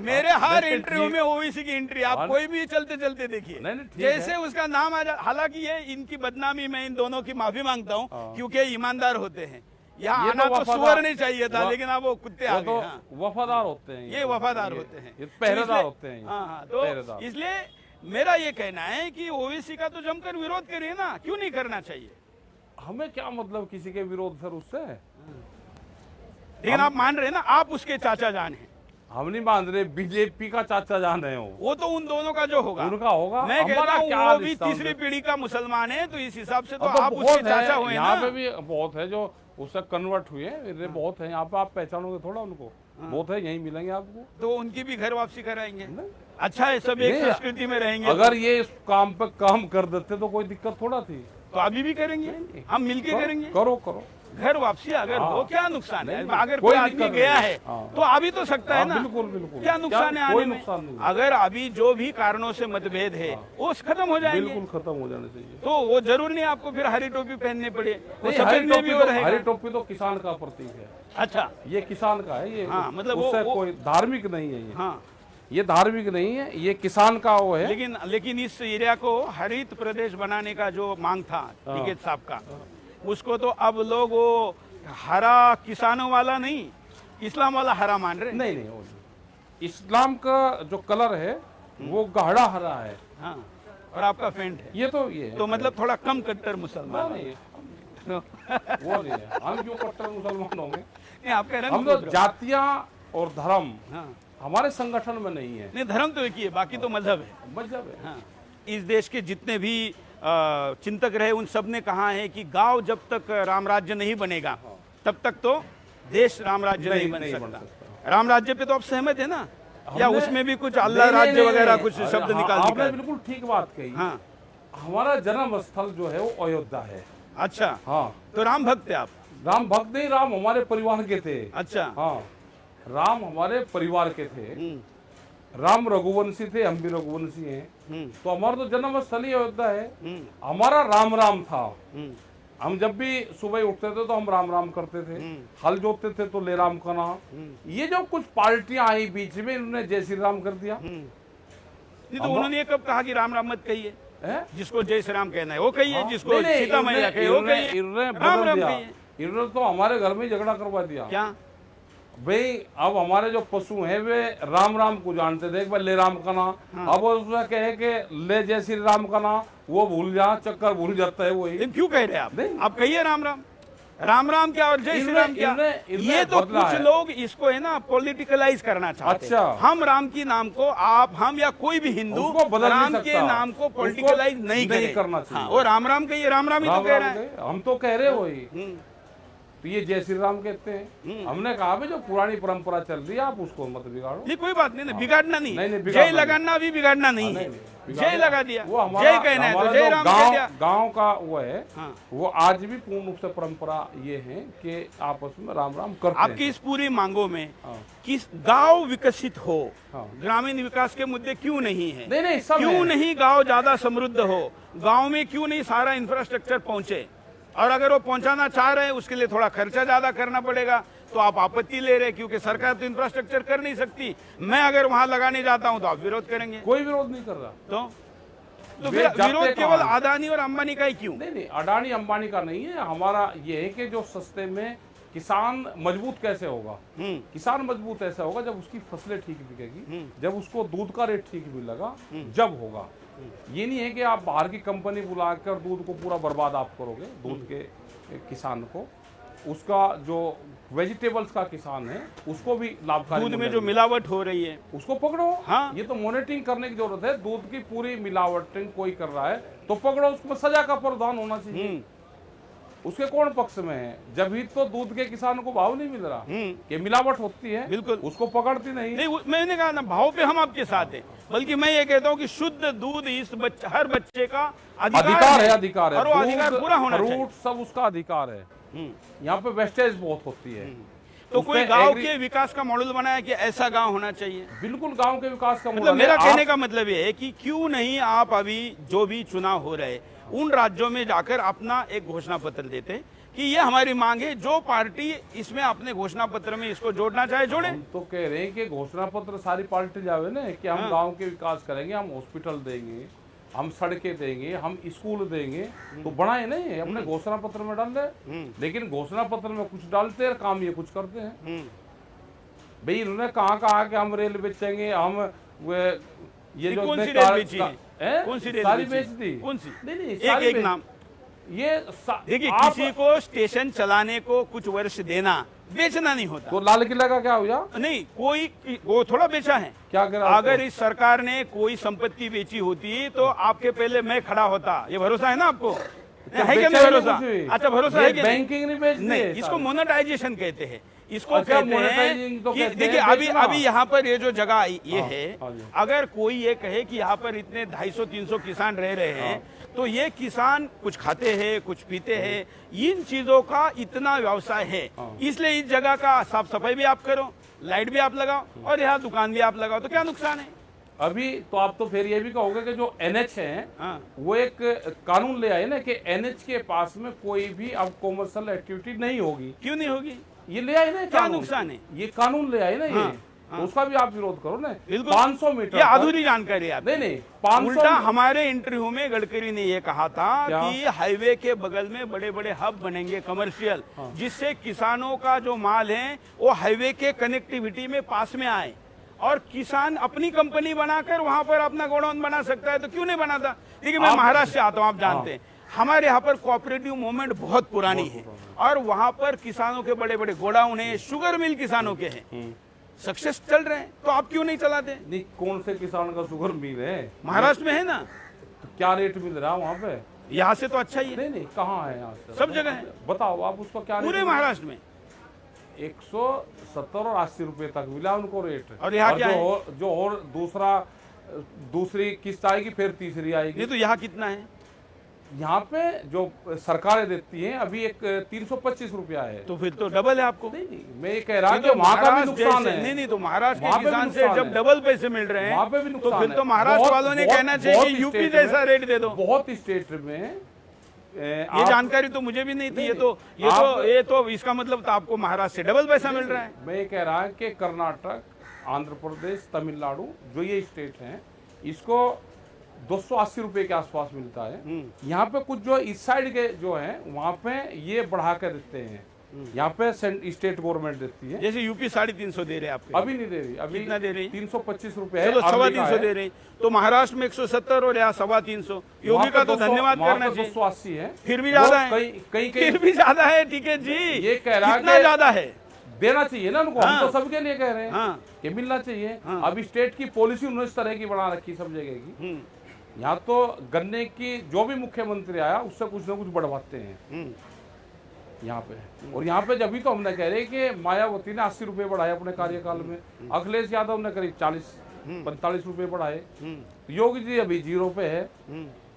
मेरे हर इंटरव्यू में। ओवैसी की एंट्री आप कोई भी चलते चलते देखिए, जैसे उसका नाम आ जाए। हालांकि ये इनकी बदनामी, मैं इन दोनों की माफी मांगता हूँ क्योंकि ईमानदार होते हैं। यहाँ आना तो सुअर नहीं चाहिए था, लेकिन अब वो कुत्ते आ गए। हाँ। वफादार होते हैं ये वफादार होते हैं, ये पहरेदार होते हैं। हाँ, तो इसलिए मेरा ये कहना है कि ओवैसी का तो जमकर विरोध करिए ना, क्यों नहीं करना चाहिए? हमें क्या मतलब किसी के विरोध फिर उससे। लेकिन आप मान रहे हैं ना, आप उसके चाचा जान हैं। हम नहीं मान रहे, बीजेपी का चाचा जान है वो तो उन दोनों का जो होगा उनका होगा। मैं कहता हमारा हूँ क्या वो भी रिश्ता तीसरी उनसे? पीढ़ी का मुसलमान है, तो इस हिसाब से तो अब तो आप बहुत उसके चाचा है, हुए यहाँ ना। पे भी बहुत है जो उससे कन्वर्ट हुए, ये बहुत है यहाँ पे, आप पहचानोगे थोड़ा उनको, बहुत है, यहीं मिलेंगे आपको। तो उनकी भी घर वापसी कराएंगे। नहीं। अच्छा है, सब एक नहीं, संस्कृति में रहेंगे। अगर ये इस काम पे काम कर देते तो कोई दिक्कत थोड़ा थी। तो अभी भी करेंगे, हम मिलके करेंगे। करो करो घर वापसी अगर हाँ। हो, क्या नुकसान है? नहीं, अगर कोई कोई आदमी दिक्कत गया नहीं। है हाँ। तो आ भी तो सकता है हाँ, ना। बिल्कुल बिल्कुल। क्या नुकसान है कोई आने में? नुकसान नहीं। अगर अभी जो भी कारणों से मतभेद है वो खत्म हो जाएंगे, बिल्कुल खत्म हो जाने चाहिए। तो वो जरूर नहीं आपको फिर हरी टोपी पहननी पड़े, वो नहीं, सफेद में भी वो हरी रहेगा। टोपी तो किसान का प्रतीक है। अच्छा, ये किसान का है, ये हाँ, मतलब उससे वो कोई धार्मिक नहीं है, हाँ, ये धार्मिक नहीं है, ये किसान का वो है। लेकिन इस एरिया को हरित प्रदेश बनाने का जो मांग था टिकैत साहब का, उसको तो अब लोग वो हरा किसानों वाला नहीं, इस्लाम वाला हरा मान रहे। नहीं नहीं, वो नहीं। इस्लाम का जो कलर है वो गाढ़ा हरा है। हाँ, और आपका फेंट है, ये तो ये तो मतलब थोड़ा कम कट्टर वो मुसलमान नहीं है। है, वो नहीं है। हम क्यों कट्टर मुसलमान होंगे? नहीं, आपका रंग हम पूछ तो रहा जातियां और धर्म हूं। हाँ, हमारे संगठन में नहीं है, नहीं, धर्म तो एक ही है, बाकी तो मजहब है। मजहब है। हाँ, इस देश के जितने भी चिंतक रहे उन सब ने कहा है कि गांव जब तक राम राज्य नहीं बनेगा तब तक तो देश राम राज्य नहीं बन सकता। राम राज्य पे तो आप सहमत है ना, या उसमें भी कुछ अल्लाह राज्य वगैरह कुछ शब्द निकाल आपने निकाल? बिल्कुल ठीक बात कही। हाँ, हमारा जन्म स्थल जो है वो अयोध्या है। अच्छा, हाँ, तो राम भक्त है आप? राम भक्त नहीं, राम हमारे परिवार के थे। अच्छा, हाँ, राम हमारे परिवार के थे। हम्म, राम रघुवंशी थे, हम भी रघुवंशी हैं, हम्म, तो हमारा तो जन्म स्थल ही अयोध्या है। हम्म, हमारा राम राम था। हम्म, हम जब भी सुबह उठते थे तो हम राम राम करते थे, हल जोतते थे तो ले राम का नाम। ये जो कुछ पार्टियां आई बीच में, इन्होंने जय श्री राम कर दिया। नहीं तो उन्होंने ये कब कहा कि राम राम मत कहिए? है? जिसको जय श्री राम कहना है वो कहिए, हाँ। जिसको नहीं, सीता मैया कहे वो कहिए, इन्होंने राम बदल राम दिया। कहिए। इन्होंने तो हमारे घर में झगड़ा करवा दिया। क्या? भाई अब हमारे जो पशु हैं वे राम राम को जानते थे, एक बार ले राम का नाम। अब उसमें कहे कि ले जय श्री राम का नाम, वो भूल जा, चक्कर भूल जाता है वही। लेकिन क्यों कह रहे हैं आप? नहीं। आप कहिए राम राम, राम राम क्या और जय श्री राम क्या? इनने ये तो बदला कुछ है। लोग इसको है ना पॉलिटिकलाइज करना चाहते हैं। अच्छा। हम राम की नाम को, आप, हम या कोई भी हिंदू उसको बदल नहीं राम के सकता। नाम को उसको पॉलिटिकलाइज नहीं नहीं करे। करना चाहिए। हाँ, वो राम राम कहिए, राम राम ही तो राम कह राम रहा है। के, हम तो कह रहे वही। हम्म, तो ये जय श्री राम कहते हैं। हमने कहा भाई जो पुरानी परंपरा चल रही है आप उसको मत बिगाड़ो। नहीं कोई बात नहीं ना, बिगाड़ना नहीं, नहीं, जय बिगाड़ना लगाना भी बिगाड़ना नहीं है। बिगाड़ो। जय लगा दिया, वो हमारा जय कहना है तो हमारा जय जो राम कह दिया। गांव का वो है, हाँ। वो आज भी पूर्ण रूप से परंपरा ये है कि आपस में राम राम करते आपकी हैं। इस पूरी मांगों में हाँ। किस गांव विकसित हो, हाँ। ग्रामीण विकास के मुद्दे क्यों नहीं है? नहीं सब क्यों है। नहीं गांव ज्यादा समृद्ध हो? गांव में क्यों नहीं सारा इंफ्रास्ट्रक्चर पहुंचे? और अगर वो पहुंचाना चाह रहे हैं उसके लिए थोड़ा खर्चा ज्यादा करना पड़ेगा, तो आप आपत्ति ले रहे हैं क्योंकि सरकार तो इंफ्रास्ट्रक्चर कर नहीं सकती। मैं अगर वहां लगाने जाता हूं तो आप विरोध करेंगे। कोई विरोध नहीं कर रहा। तो वे फिर जाते विरोध केवल कहाँ हैं? अदानी और अंबानी का ही क्यों? नहीं अडानी अंबानी का नहीं है। हमारा ये है कि जो सस्ते में किसान मजबूत कैसे होगा। किसान मजबूत ऐसा होगा जब उसकी फसलें ठीक बिकेगी, जब उसको दूध का रेट ठीक मिलेगा, जब होगा। ये नहीं है कि आप बाहर की कंपनी बुलाकर दूध को पूरा बर्बाद आप करोगे। दूध के किसान को, उसका जो वेजिटेबल्स का किसान है उसको भी लाभकारी, दूध में जो मिलावट हो रही है उसको पकड़ो। हाँ। ये तो मॉनिटरिंग करने की जरूरत है। दूध की पूरी मिलावटिंग कोई कर रहा है तो पकड़ो, उसको सजा का प्रावधान होना चाहिए। उसके कौन पक्ष में है? जब ही तो दूध के किसान को भाव नहीं मिल रहा कि मिलावट होती है, बिल्कुल उसको पकड़ती नहीं। नहीं, मैंने कहा ना भाव पे हम आपके साथ हैं, बल्कि मैं ये कहता हूँ कि शुद्ध दूध इस हर बच्चे का अधिकार है, अधिकार है। और वो अधिकार पूरा होना चाहिए। फ्रूट सब उसका अधिकार है। यहाँ पे वेस्टेज बहुत होती है। तो कोई गांव के विकास का मॉडल बनाया कि ऐसा गांव होना चाहिए। बिल्कुल गांव के विकास का मतलब मेरा कहने का मतलब ये है कि क्यों नहीं आप अभी जो भी चुनाव हो रहे उन राज्यों में जाकर अपना एक घोषणा पत्र देते कि ये हमारी मांग है, जो पार्टी इसमें अपने घोषणा पत्र में इसको जोड़ना चाहे जोड़े। हम तो कह रहे हैं कि घोषणा पत्र सारी पार्टी जावे ना कि हम गांव के विकास करेंगे, हम हॉस्पिटल देंगे, हम सड़कें देंगे, हम स्कूल देंगे, तो बनाए नहीं अपने घोषणा पत्र में डाल दे। लेकिन घोषणा पत्र में कुछ डालते हैं, काम ये कुछ करते हैं। भाई इन्होंने कहाँ कहा कि हम रेल बेचेंगे, हम ये जो कौन सी रेल बेची है? कौन सी रेल सारी बेच दी? कौन सी? नहीं एक नाम ये देखिए, किसी को स्टेशन चलाने को कुछ वर्ष देना बेचना नहीं होता। तो लाल किला का क्या हुआ? नहीं, कोई वो थोड़ा बेचा है। क्या करा? अगर इस सरकार ने कोई संपत्ति बेची होती तो आपके पहले मैं खड़ा होता। ये भरोसा है ना आपको? है क्या नहीं भरोसा? अच्छा, भरोसा है कि बैंकिंग नहीं बेचती नहीं? है, इसको मोनेटाइजेशन कहते हैं। इसको अच्छा, कहते मोनेटाइजिंग हैं तो कि कहते देखिए हैं, अभी बेचना। अभी यहाँ पर ये जो जगह ये हाँ, है, हाँ जी। अगर कोई ये कहे कि यहाँ पर इतने 250-300 किसान रह रहे हैं, तो ये किसान कुछ खाते हैं, कुछ पीते हैं, इन चीजों का इतना व्यवसाय है, इसलिए इस जगह का साफ सफाई भी आप करो, लाइट भी आप लगाओ और यहाँ दुकान भी आप लगाओ, तो क्या नुकसान है? अभी तो आप तो फिर ये भी कहोगे कि जो एनएच है हाँ। वो एक कानून ले आए ना कि एनएच के पास में कोई भी अब कॉमर्शियल एक्टिविटी नहीं होगी। क्यों नहीं होगी? ये ले आए ना, क्या कानून। नुकसान है? ये कानून ले आए ना, ये हाँ। तो उसका भी आप विरोध करो ना। बिल्कुल। 500 मीटर ये पर- अधूरी जानकारी है आपकी। नहीं 500 उल्टा हमारे इंटरव्यू में गडकरी ने ये कहा था क्या? कि हाईवे के बगल में बड़े बड़े हब बनेंगे कमर्शियल, जिससे किसानों का जो माल है वो हाईवे के कनेक्टिविटी में पास में आए और किसान अपनी कंपनी बनाकर वहां पर अपना गोडाउन बना सकता है। तो क्यों नहीं बनाता? देखिए, मैं महाराष्ट्र से आता हूं, आप जानते हैं हमारे यहाँ पर कोऑपरेटिव मूवमेंट बहुत पुरानी है और वहां पर किसानों के बड़े बड़े गोडाउन है, शुगर मिल किसानों के हैं, सक्सेस चल रहे हैं। तो आप क्यों नहीं चलाते? नहीं, कौन से किसान का शुगर मिल है? महाराष्ट्र में है ना। तो क्या रेट मिल रहा है वहाँ पे? यहाँ से तो अच्छा ही है, नहीं कहाँ है यहाँ से? सब जगह है। बताओ आप उसका क्या पूरे रेट? महाराष्ट्र में 170 और 80 रुपए तक मिला उनको रेट। और यहाँ क्या जो और दूसरी किस्त आएगी, फिर तीसरी आएगी। नहीं तो यहाँ कितना है? यहाँ पे जो सरकारें देती हैं अभी एक 325 रुपया है। तो फिर तो डबल है आपको। नहीं, मैं ये कह रहा हूँ तो कि वहाँ का भी महाराष्ट्र नुकसान जैसे- है। नहीं नहीं, तो महाराष्ट्र वहाँ के पे भी किसान से नुकसान जब है। डबल पैसे मिल रहे वहाँ पे भी हैं तो नुकसान फिर है। तो महाराष्ट्र बहुत- वालों ने बहुत- कहना चाहिए बहुत कि यूपी स्टेट जैसा में- रेट दे दो। बहुत स्टेट में ये जानकारी तो मुझे भी नहीं थी। ये तो इसका मतलब तो आपको महाराष्ट्र से डबल पैसा मिल रहा है। मैं ये कह रहा हूँ कि कर्नाटक, आंध्र प्रदेश, तमिलनाडु जो ये स्टेट हैं, इसको 280 रुपए के आसपास मिलता है। यहाँ पे कुछ जो इस साइड के जो हैं वहाँ पे ये बढ़ा कर देते हैं। यहाँ पे स्टेट गवर्नमेंट देती है। जैसे यूपी 350 दे रहे हैं आपके, अभी नहीं दे रही, अभी कितना दे रही? 325 रुपए है। चलो अब 350 लिखा दे है। रही, तो महाराष्ट्र में 170 और यहाँ 350। योगी वहाँ का पे तो 200 धन्यवाद वहाँ करना पे चाहिए। 280 है, फिर भी ज्यादा है। कहीं फिर भी ज्यादा है। ठीक है जी, ये कह रहा है कितना कि- ज्यादा है? देना चाहिए ना उनको। हाँ। हम तो सबके लिए कह रहे हैं हाँ। कि मिलना चाहिए। हाँ। अभी स्टेट की पॉलिसी उन्होंने इस तरह की बना रखी सब जगह की। यहाँ तो गन्ने की जो भी मुख्यमंत्री आया उससे कुछ ना कुछ बढ़वाते हैं यहाँ पे। और यहाँ पे जब भी तो हमने कह रहे कि मायावती ने 80 रुपए बढ़ाए अपने कार्यकाल में, अखिलेश यादव ने करीब 40-45 रुपए बढ़ाए, योगी जी अभी 0 पे है।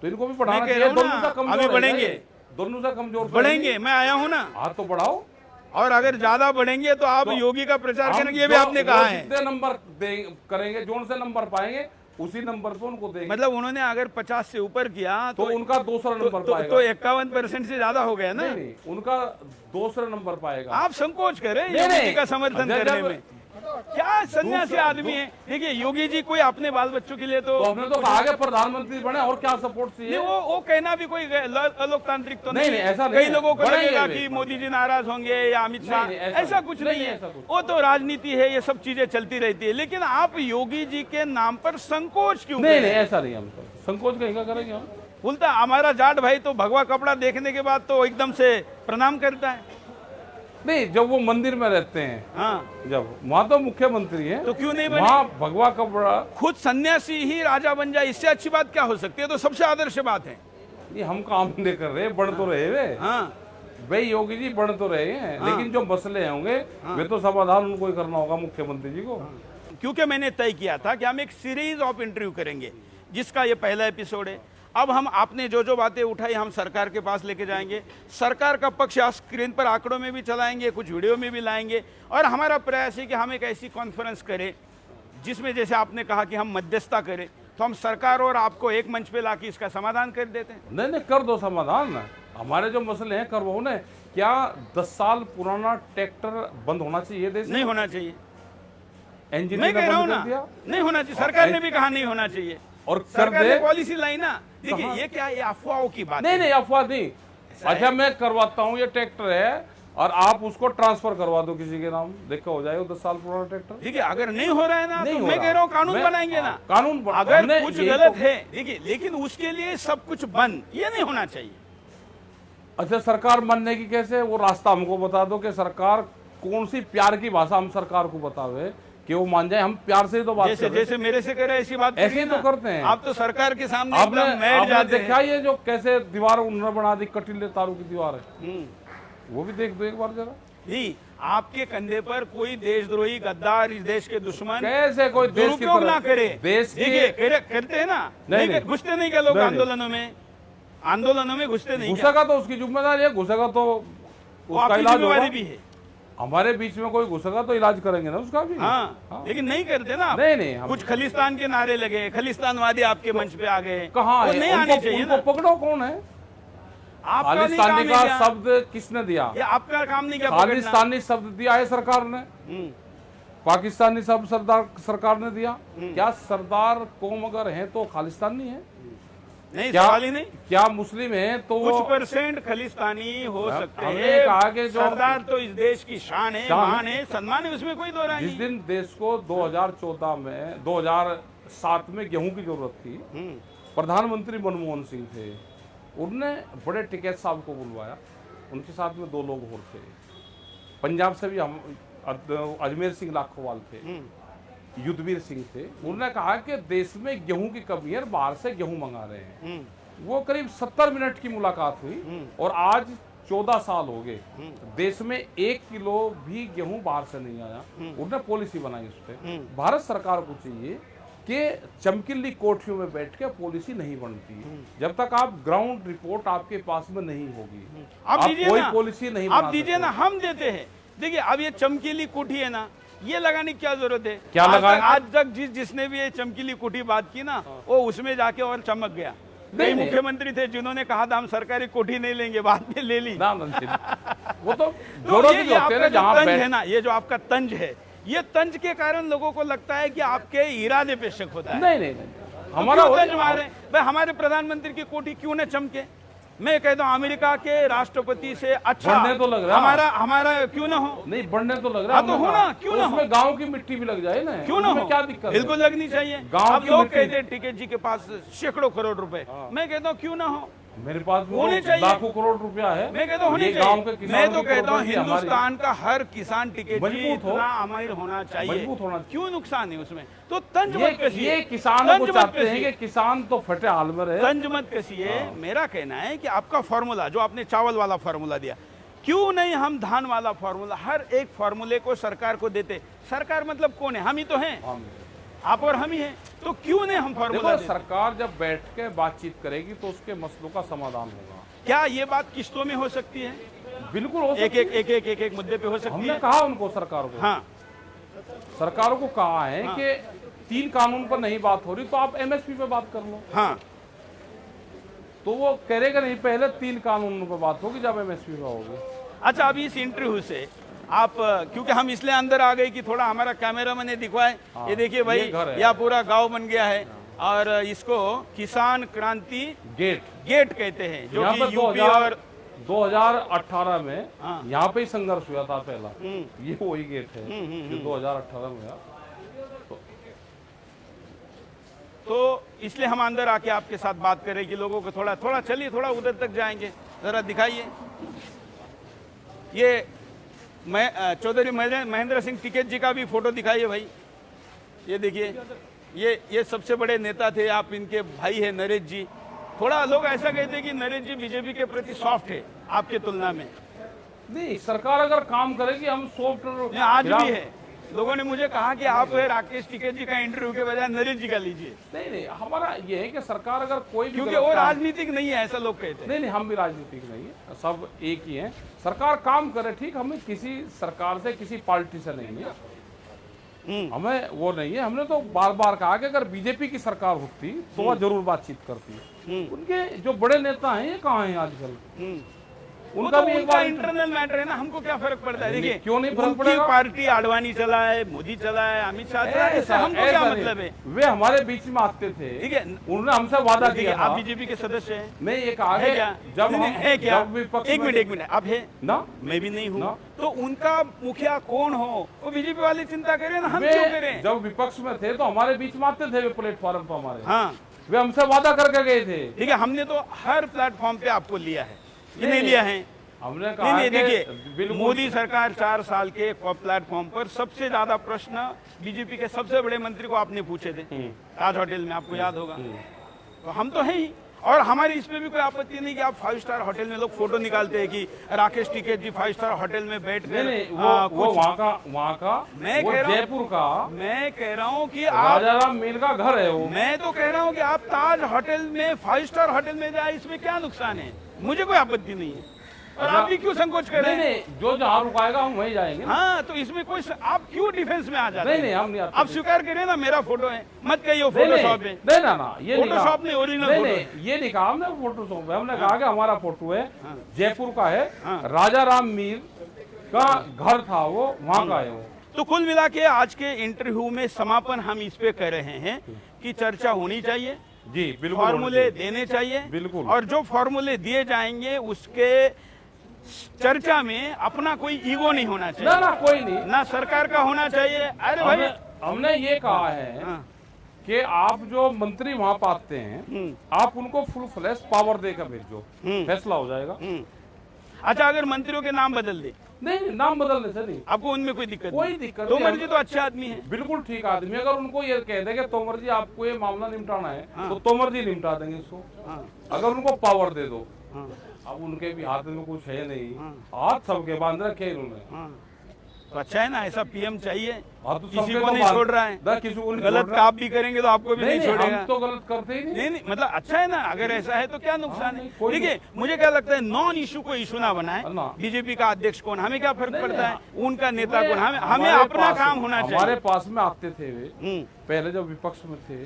तो इनको भी बढ़ाना मैं कह चाहिए। रहा हूँ दोनों ना, से कमजोर अभी है बढ़ेंगे। ये। दोनों से कमजोर बढ़ेंगे, मैं आया हूँ ना। हाँ तो बढ़ाओ। और अगर ज्यादा बढ़ेंगे तो आप योगी का प्रचार करेंगे, ये भी आपने कहा है। जितने नंबर करेंगे, जो उनसे नंबर पाएंगे उसी नंबर पे उनको देंगे। मतलब उन्होंने अगर 50 से ऊपर किया तो उनका दूसरा नंबर पाएगा। तो 51% से ज्यादा हो गया ना। नहीं, उनका दूसरा नंबर पाएगा। आप संकोच करें नहीं, योगी जी नहीं। का समर्थन जब- करने में। क्या सन्यासी आदमी है। देखिए, योगी जी कोई अपने बाल बच्चों के लिए तो हमने तो कहा कि प्रधानमंत्री बने, और क्या सपोर्ट चाहिए? नहीं, वो कहना भी कोई अलोकतांत्रिक तो नहीं, नहीं, ऐसा नहीं कई है। लोगों को बढ़ेंगे लगेगा वे। कि मोदी जी नाराज होंगे या अमित शाह, नहीं, ऐसा कुछ नहीं है। ऐसा कुछ। वो तो राजनीति है, ये सब चीजें चलती रहती है। लेकिन आप योगी जी के नाम पर संकोच क्यों नहीं कर नहीं रहे हैं? ऐसा नहीं, हम तो संकोच कहीं का करेंगे हम। बोलता हमारा जाट भाई तो भगवा कपड़ा देखने के बाद तो एकदम से प्रणाम करता है। नहीं, जब वो मंदिर में रहते हैं, हाँ, जब वहाँ तो मुख्यमंत्री है, तो क्यों नहीं बने? वहाँ भगवा कपड़ा। खुद सन्यासी ही राजा बन जाए, इससे अच्छी बात क्या हो सकती है? तो सबसे आदर्श बात है। ये हम काम नहीं कर रहे, बढ़ तो रहे वे। हाँ, भाई योगी जी बढ़ तो रहे हैं, लेकिन जो मसले होंगे वे तो समाधान उनको ही करना होगा, मुख्यमंत्री जी को। क्योंकि मैंने तय किया था कि हम एक सीरीज ऑफ इंटरव्यू करेंगे, जिसका ये पहला एपिसोड है। अब हम आपने जो जो बातें उठाई हम सरकार के पास लेके जाएंगे, सरकार का पक्ष आप स्क्रीन पर आंकड़ों में भी चलाएंगे, कुछ वीडियो में भी लाएंगे। और हमारा प्रयास है कि हम एक ऐसी कॉन्फ्रेंस करें जिसमें जैसे आपने कहा कि हम मध्यस्थता करें, तो हम सरकार और आपको एक मंच पे लाके इसका समाधान कर देते हैं। नहीं नहीं, कर दो समाधान। हमारे जो मसले हैं करवाओ ना। क्या 10 साल पुराना ट्रैक्टर बंद होना चाहिए देश में? नहीं होना चाहिए। इंजीनियर मैं ने कह रहा हूँ बंद ना, कर दिया नहीं होना चाहिए। सरकार ने भी कहा नहीं होना चाहिए, और कर सरकार ने दे। पॉलिसी लाई ना। देखिए, कहाँ? ये क्या, ये अफवाहों की बात नहीं है। नहीं, अफवाह नहीं। अच्छा, मैं करवाता हूँ, ये ट्रैक्टर है और आप उसको ट्रांसफर करवा दो किसी के नाम, देखो हो जाएगा 10 साल पुराना ट्रैक्टर। ठीक है, अगर नहीं हो रहा है ना नहीं तो हो मैं रहा। कह रहा हूँ कानून मैं- बनाएंगे ना। कानून अगर हमने कुछ यही गलत तो- है, देखिए, लेकिन उसके लिए सब कुछ बंद, ये नहीं होना चाहिए। अच्छा, सरकार मानने की कैसे? वो रास्ता हमको बता दो कि सरकार कौन सी प्यार की भाषा हम सरकार को बतावे कि वो मान जाए। हम प्यार से तो बात जैसे जैसे मेरे से करे ऐसी बात ऐसे ही तो करते हैं। आप तो सरकार के सामने आपने एकदम मैट जाते हैं। देखा ये जो कैसे दीवार उन्होंने बना दी, कटीले तारों की दीवार है, वो भी देख दो एक बार जरा। जी, आपके कंधे पर कोई देशद्रोही गद्दार, इस देश के दुश्मन कैसे कोई देश की दुरुपयोग तरफ ना करे। देश करते हैं ना, नहीं। घुसते नहीं क्या लोग आंदोलनों में घुसते नहीं क्या? घुसेगा तो उसकी जिम्मेदारी है, घुसेगा तो उसका आपकी इलाज होगा। जिम्मेवारी भी है। हमारे बीच में कोई घुसेगा तो इलाज करेंगे ना उसका भी। हाँ, लेकिन नहीं करते ना। नहीं कुछ खलिस्तान के नारे लगे, खलिस्तानवादी आपके मंच पे आ गए। कहाँ वो है? नहीं आने चाहिए ना। उनको पकड़ो, कौन है? आपका नहीं काम खालिस्तानी है का क्या? शब्द किसने दिया? ये आपका काम नहीं क्या पकड़ना? खालिस्तानी शब्द दिया है सरकार ने, पाकिस्तानी शब्द सरकार ने दिया। क्या सरदार कौम अगर है तो खालिस्तानी है? नहीं, क्या सवाल ही नहीं। क्या मुस्लिम है तो कुछ परसेंट खलिस्तानी हो सकते हमने हैं। कहा कि जो सरदार तो इस देश की शान है, मान है, सम्मान है, उसमें कोई दो राय जिस नहीं। दिन देश को 2007 में गेहूं की जरूरत थी, प्रधानमंत्री मनमोहन सिंह थे, उनने बड़े टिकैत साहब को बुलवाया, उनके साथ में 2 लोग और थे, पंजाब से भी हम अजमेर सिंह लाखोवाल थे, युद्धवीर सिंह थे। उन्होंने कहा कि देश में गेहूं की कमी है, बाहर से गेहूं मंगा रहे हैं। वो करीब 70 मिनट की मुलाकात हुई और आज 14 साल हो गए, देश में 1 किलो भी गेहूं बाहर से नहीं आया। उन्होंने पॉलिसी बनाई उस पर। भारत सरकार को चाहिए कि चमकीली कोठरियों में बैठ के पॉलिसी नहीं बनती। जब तक आप ग्राउंड रिपोर्ट आपके पास में नहीं होगी, आप कोई पॉलिसी नहीं आप दीजिए ना, हम देते हैं। देखिए, अब ये चमकीली कोठी है ना, ये लगाने की क्या जरूरत है? क्या लगाए? आज तक जिसने भी ये चमकीली कोठी बात की ना, वो उसमें जाके और चमक गया। कई मुख्यमंत्री थे जिन्होंने कहा था हम सरकारी कोठी नहीं लेंगे, बाद में ले ली। वो तो जरूरत ही होते हैं ना, जहां तंज है ना, ये जो आपका तंज है, ये तंज के कारण लोगों को लगता है कि आपके इरादे पे शक होता है। नहीं, हमारा तंज मारे भाई, हमारे प्रधानमंत्री की कोठी क्यों न चमके? मैं कहता हूँ अमेरिका के राष्ट्रपति से अच्छा बढ़ने तो लग रहा हमारा क्यों ना हो? नहीं, बढ़ने तो लग रहा है। तो हो ना, क्यों ना हो? उसमें गांव की मिट्टी भी लग जाए ना, क्यों ना हो? क्या दिक्कत है? बिल्कुल लगनी चाहिए। गांव लोग कहते हैं टिकैत जी के पास सैकड़ों करोड़ रुपए, मैं कहता हूँ क्यों ना हो? मेरे पास होने चाहिए। लाखों करोड़ रुपया है। मैं कहता हूँ होने चाहिए। मैं तो कहता हूँ हिंदुस्तान का हर किसान टिकैत जी इतना अमीर होना चाहिए। मजबूत होना। क्यों नुकसान है उसमें? तो तंज मत कसिए। ये किसानों को चाहते हैं कि किसान तो फटे हाल में रहे। तंज मत कसिए। मेरा कहना है कि आपका फॉर्मूला जो आपने चावल वाला फॉर्मूला दिया, क्यों नहीं हम धान वाला फॉर्मूला, हर एक फॉर्मूले को सरकार को देते? सरकार मतलब कौन है? हम ही तो हैं, आप और हम ही हैं। तो क्यों नहीं हम फॉर्मूला देते? सरकार जब बैठ के बातचीत करेगी तो उसके मसलों का समाधान होगा। क्या ये बात किस्तों में हो सकती है? बिल्कुल हो सकती है। एक मुद्दे पे हो सकती है। हमने कहा उनको, सरकार को, हाँ, सरकारों को कहा है कि 3 कानून पर नहीं बात हो रही तो आप MSP पे बात कर लो। हाँ, तो वो करेगा नहीं, पहले 3 कानूनों पर बात होगी जब MSP पे होगी। अच्छा, अभी इस इंटरव्यू से आप, क्योंकि हम इसलिए अंदर आ गए कि थोड़ा हमारा कैमरा मैंने दिखवाए, ये देखिए भाई, यह पूरा गांव बन गया है और इसको किसान क्रांति गेट कहते हैं, जो कि यूपी और 2018 में यहाँ पे ही संघर्ष हुआ था पहला। ये वही गेट है जो 2018 में हुआ। तो इसलिए हम अंदर आके आपके साथ बात करें कि लोगों को थोड़ा चलिए, थोड़ा उधर तक जाएंगे, जरा दिखाइए। ये मैं चौधरी महेंद्र सिंह टिकैत जी का भी फोटो दिखाइए भाई। ये देखिए, ये सबसे बड़े नेता थे, आप इनके भाई है नरेश जी। थोड़ा लोग ऐसा कहते हैं कि नरेश जी बीजेपी के प्रति सॉफ्ट है आपके तुलना में। नहीं, सरकार अगर काम करेगी हम सॉफ्ट, आज भी है। लोगों ने मुझे कहा कि आप राकेश टिकैत जी का इंटरव्यू के बजाय नरेश जी का लीजिए। नहीं, हमारा ये है कि सरकार अगर कोई, क्योंकि वो राजनीतिक नहीं है ऐसा लोग कहते हैं। नहीं, हम भी राजनीतिक नहीं है, सब एक ही है। सरकार काम करे, ठीक, हमें किसी सरकार से, किसी पार्टी से नहीं है, हमें वो नहीं है। हमने तो बार बार कहा कि अगर बीजेपी की सरकार होती तो वह जरूर बातचीत करती। उनके जो बड़े नेता हैं ये कहाँ हैं आजकल? उनका भी उनका इंटरनल मैटर है ना, हमको क्या फर्क पड़ता है? देखिए, क्यों नहीं फर्क पड़ेगा? पार्टी आडवाणी चलाए, मोदी चलाए, अमित शाह चलाए, इससे हमको क्या मतलब है? वे हमारे बीच में आते थे, ठीक है, उन्होंने हमसे वादा किया। आप बीजेपी के सदस्य हैं? मैं ये कहा है क्या? जब विपक्ष, एक मिनट, आप है ना, मैं भी नहीं हूँ, तो उनका मुखिया कौन हो वो बीजेपी वाले चिंता करें ना, हम क्यों करें? जब विपक्ष में थे तो हमारे बीच में आते थे वे प्लेटफॉर्म पर हमारे। हाँ, वे हमसे वादा करके गए थे। ठीक है, हमने तो हर प्लेटफॉर्म पे आपको लिया है, ये नहीं लिया है। हमने कहा नहीं कि देखिए, बिल्कुल मोदी सरकार 4 साल के प्लेटफॉर्म पर सबसे ज्यादा प्रश्न बीजेपी के सबसे बड़े मंत्री को आपने पूछे थे ताज होटल में, आपको याद होगा। तो हम तो हैं ही, और हमारी इस पे भी कोई आपत्ति नहीं कि आप 5 स्टार होटल में लोग फोटो निकालते हैं कि राकेश टिकैत जी 5 स्टार होटल में बैठ कर वो वहाँ का मैं वो कह रहा हूं- जयपुर का मैं कह रहा हूँ कि आप, राजाराम मील का घर है वो। मैं तो कह रहा हूँ कि आप ताज होटल में 5 स्टार होटल में जाए, इसमें क्या नुकसान है? मुझे कोई आपत्ति नहीं है, और आप भी क्यों संकोच कर रहे हैं? नहीं, जो जहाँ रुकाएगा हम वहीं जाएंगे। हाँ, तो इसमें कोई आप क्यों डिफेंस में आ जाते नहीं, हम नहीं आते। आप स्वीकार करें ना, मेरा फोटो है, मत कहिए फोटोशॉप है। नहीं ना, ये नहीं कहा। फोटोशॉप नहीं, ओरिजिनल नहीं, फोटो नहीं, ये नहीं कहा हमने फोटोशॉप है। हमने कहा कि हमारा फोटो है, जयपुर का है, हाँ। राजाराम मील का घर था वो, वहाँ का है वो। तो कुल मिला के आज के इंटरव्यू में समापन हम इस पे कर रहे हैं कि चर्चा होनी चाहिए, जी बिल्कुल, फॉर्मूले देने चाहिए, बिल्कुल। और जो फॉर्मूले दिए जाएंगे उसके चर्चा में अपना कोई ईगो नहीं होना चाहिए, ना कोई नहीं, ना सरकार का होना चाहिए। अरे भाई, हमने ये कहा है हाँ, कि आप जो मंत्री वहाँ पाते हैं, आप उनको फुल फ्लैश पावर देकर भेजो, फैसला हो जाएगा। अच्छा, अगर मंत्रियों के नाम बदल दे, नहीं, नाम बदलने से नहीं, आपको उनमें कोई दिक्कत कोई नहीं? दिक्कत तो नहीं। मर्जी तो अच्छे आदमी है, बिल्कुल ठीक आदमी। अगर उनको ये कह दे कि तोमर जी आपको ये मामला निपटाना है, तो तोमर जी निपटा देंगे इसको। अगर उनको पावर दे दो, अब उनके भी हाथ में कुछ है नहीं, हाथ सबके बांध रखे इन्होंने। तो अच्छा है ना, ऐसा पीएम चाहिए, तो किसी को नहीं छोड़ रहा है। किसी को नहीं गलत काम भी करेंगे तो आपको भी नहीं छोड़ेगा। हम तो गलत करते ही नहीं। नहीं, मतलब अच्छा है ना, अगर ऐसा है तो क्या नुकसान है? कोई देखिए, मुझे क्या लगता है, नॉन इशू को इशू ना बनाए। ना। बीजेपी का अध्यक्ष कौन, हमें क्या फर्क पड़ता है? उनका नेता कौन, हमें हमारे अपना पास- काम होना चाहिए। हमारे पास में आते थे वे, हम्म, पहले जब विपक्ष में थे,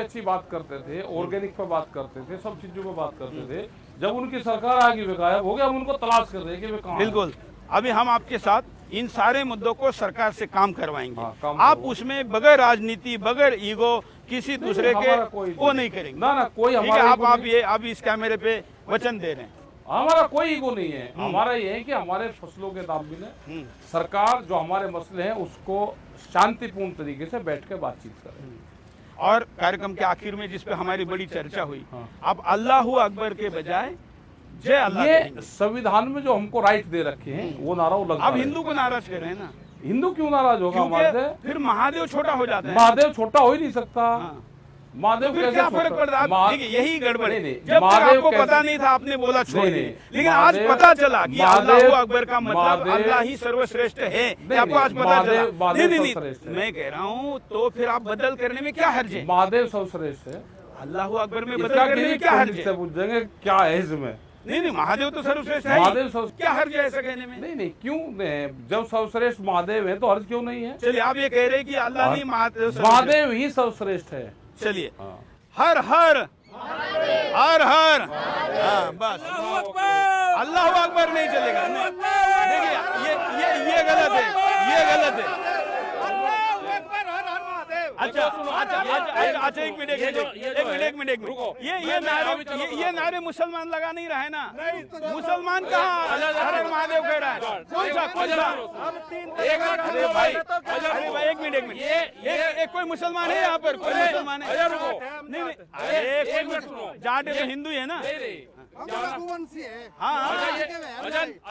अच्छी बात करते थे, ऑर्गेनिक पे बात करते थे, सब चीजों पे बात करते थे। जब उनकी सरकार आगे वे गायब हो गया, हम उनको तलाश कर रहे हैं कि वे कहाँ हैं। बिल्कुल। अभी हम आपके साथ इन सारे मुद्दों को सरकार से काम करवाएंगे। हाँ, काम आप करवाओ। उसमें बगैर राजनीति, बगैर ईगो, किसी दूसरे के हमारा कोई वो नहीं करेंगे। ना कोई ठीक है, हमारा आप ईगो नहीं। आप इस कैमरे पे वचन दे रहे हैं। हमारा कोई ईगो नहीं है। हमारा ये है कि हमारे फसलों के दाम मिले, सरकार जो हमारे मसले हैं उसको शांतिपूर्ण तरीके से बैठ के बातचीत करे। और कार्यक्रम के आखिर में जिस पे हमारी बड़ी चर्चा हुई, अब अल्लाह अकबर के बजाय जय अल्लाह ये कहेंगे। संविधान में जो हमको राइट दे रखे हैं वो नारा वो लगता अब है। हिंदू को नाराज कर रहे हैं ना, हिंदू क्यों नाराज होगा हमारे से? क्योंकि फिर महादेव छोटा हो जाता है। महादेव छोटा हो ही नहीं सकता। हाँ। महादेव फिर कैसे क्या छोटा? फर्क पड़ता है? महा- देखिए, यही गड़बड़ है। नहीं, जब तक महादेव आपको कैसे- पता नहीं था, आपने बोला छोड़ नहीं, दी। नहीं। लेकिन आज महादेव- पता चला कि महादेव- अल्लाह अकबर का मतलब महादेव- अल्लाह ही सर्वश्रेष्ठ है। नहीं, आपको आज पता महादेव- चला? महादेव नहीं, सर्वश्रेष्ठ है। मैं कह रहा हूँ, तो फिर आप बदल करने में क्या हर्ज है? महादेव सर्वश्रेष्ठ है। अल्लाह अकबर में बदल इसका करने में किसी क्या हर्ज पंडित है? से पूछेंगे क्या है इसमें? नहीं, महादेव तो सर्वश्रेष्ठ है। महादेव सर्वश्रेष्ठ- क्या हर्ज है ऐसा कहने में? नहीं, क्यों नहीं? जब सर्वश्रेष्ठ महादेव है तो हर्ज क्यों नहीं है? चलिए, आप ये कह रहे हैं कि अल्लाह नहीं, महादेव सर्वश्रेष्ठ। महादेव ही सर्वश्रेष्ठ है। चलिए, हाँ। हर हर हर हर, हाँ, बस अल्लाह अकबर नहीं चलेगा। नहीं। देखिए, ये गलत है, ये गलत है। अच्छा, एक मिनट, ये नारे मुसलमान लगा नहीं रहा है ना? मुसलमान कहाँ हर हर महादेव कह रहा है? कौन सा? अरे भाई, एक मिनट, एक कोई मुसलमान है यहाँ पर? कोई मुसलमान है? नहीं, कोई जाट है तो हिंदू है ना? हाँ,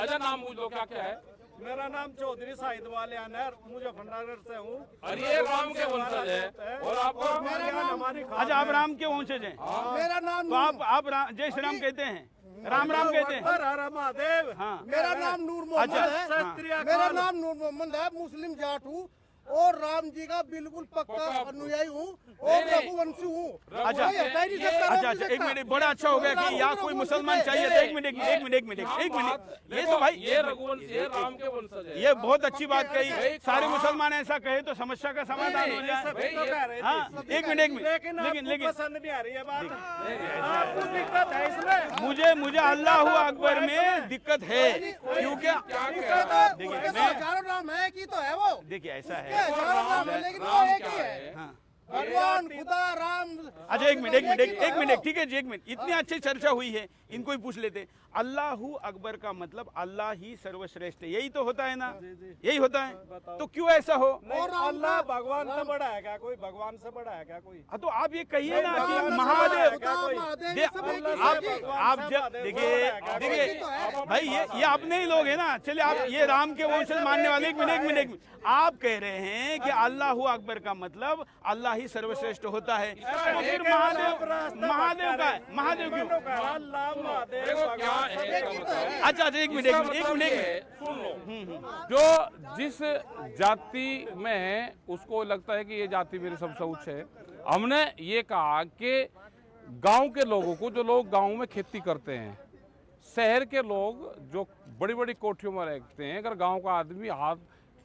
अजय नाम पूछ लो, क्या है? मेरा नाम चौधरी साहिद वाले अनर, मुजफ्फरनगर से हूँ। और ये राम के वंशज है और आपको हमारी अच्छा, आप राम के वंशज हैं? मेरा नाम तो आप जय श्री राम कहते हैं, राम कहते हैं? हर हर महादेव। हाँ। मेरा नाम नूर मोहम्मद अच्छा, है। हाँ। मेरा नाम नूर मोहम्मद है, मुस्लिम जाट हूँ और राम जी का बिल्कुल पक्का अनुयायी हूँ और रघुवंशी हूँ। अच्छा, एक मिनट, बड़ा अच्छा हो गया कि यहाँ कोई मुसलमान चाहिए था। एक मिनट, ये तो भाई ये रघुवंश है, राम के वंशज है। ये बहुत अच्छी बात कही। सारे मुसलमान ऐसा कहे तो समस्या का समाधान हो जाए। हाँ, एक मिनट, लेकिन पसंद नहीं आ रही है बात, आपको दिक्कत है इसमें। मुझे अल्लाह अकबर में दिक्कत है, क्योंकि हजारों नाम है कि तो है वो। देखिए, ऐसा है, हजारों नाम है लेकिन वो एक ही है। हाँ, भगवान खुदा राम। अच्छा एक मिनट ठीक है जी, एक मिनट। इतनी अच्छी चर्चा हुई है, इनको ही पूछ लेते। अल्लाहू अकबर का मतलब अल्लाह ही सर्वश्रेष्ठ है, यही तो होता है ना? यही होता है, तो क्यों ऐसा हो? और अल्लाह भगवान से बड़ा है क्या कोई? भगवान से बड़ा है क्या कोई? तो आप ये कहिए ना कि महादेव। आप जब देखिए भाई, ये अपने ही लोग हैं ना। चलिए आप ये राम के वंशज मानने वाले, एक मिनट आप कह रहे हैं कि अल्लाहू अकबर का मतलब अल्लाह ही सर्वश्रेष्ठ होता है, तो फिर महादेव का है, महादेव क्यों? अच्छा एक मिनट सुन लो। जो जिस जाति में है उसको लगता है कि ये जाति मेरी सबसे उच्च है। हमने ये कहा कि गांव के लोगों को, जो लोग गांव में खेती करते हैं, शहर के लोग जो बड़ी बड़ी कोठियों में रहते हैं, अगर गांव का आदमी हाथ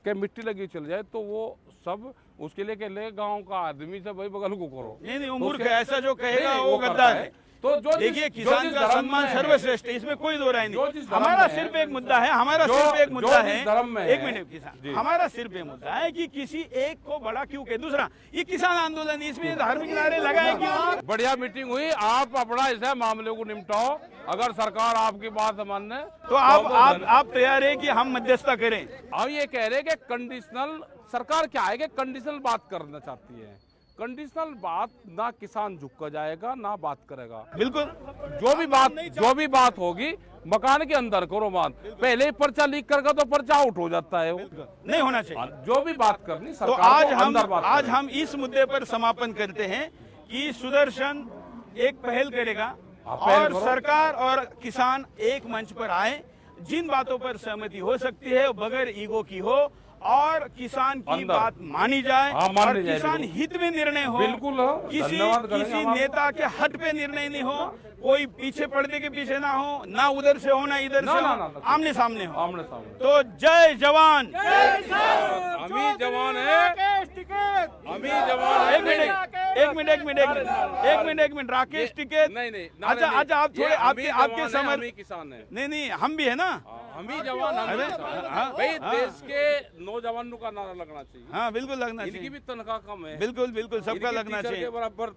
के मिट्टी लगी चल जाए तो वो सब उसके लिए ले गांव का आदमी से भाई बगल को करो। नहीं मूर्ख है, ऐसा जो कहेगा वो गद्दार है। तो जो देखिए किसान का सम्मान सर्वश्रेष्ठ है, इसमें कोई दो राय नहीं। हमारा सिर्फ एक मुद्दा है, एक मिनट किसान, हमारा सिर्फ एक मुद्दा है कि किसी एक को बड़ा क्यों कहे। दूसरा, ये किसान आंदोलन, इसमें धार्मिक नारे लगाए क्यों? बढ़िया मीटिंग हुई, आप अपना इस मामले को निपटाओ। अगर सरकार आपकी बात माने तो आप तैयार है कि हम मध्यस्थता करें? हम ये कह रहे हैं कि कंडीशनल, सरकार क्या है कि कंडीशनल बात करना चाहती है। कंडीशनल बात ना किसान झुक कर जाएगा ना बात करेगा। बिल्कुल, जो भी बात होगी मकान के अंदर करो बात। पहले ही पर्चा लीक करके तो पर्चा आउट हो जाता है, नहीं होना चाहिए। जो भी बात करनी तो आज हम इस मुद्दे पर समापन करते हैं कि सुदर्शन एक पहल करेगा और सरकार और किसान एक मंच पर आए, जिन बातों पर सहमति हो सकती है बगैर ईगो की हो और किसान की बात मानी जाए और किसान हित में निर्णय हो। बिल्कुल, किसी नेता के हट पे निर्णय नहीं हो, कोई पीछे पर्दे के पीछे ना हो, ना उधर से हो ना इधर से हो, आमने सामने हो। तो जय जवान, हम ही जवान है, हम ही जवान है। एक मिनट राकेश टिकैत। नहीं अच्छा आप थोड़े आपके समझ, किसान है। नहीं हम भी है ना, हम ही जवान, भाई देश के नौजवानों का नारा लगना चाहिए। हाँ बिल्कुल लगना चाहिए। इनकी भी तनख्वाह कम है। बिल्कुल सबका लगना चाहिए।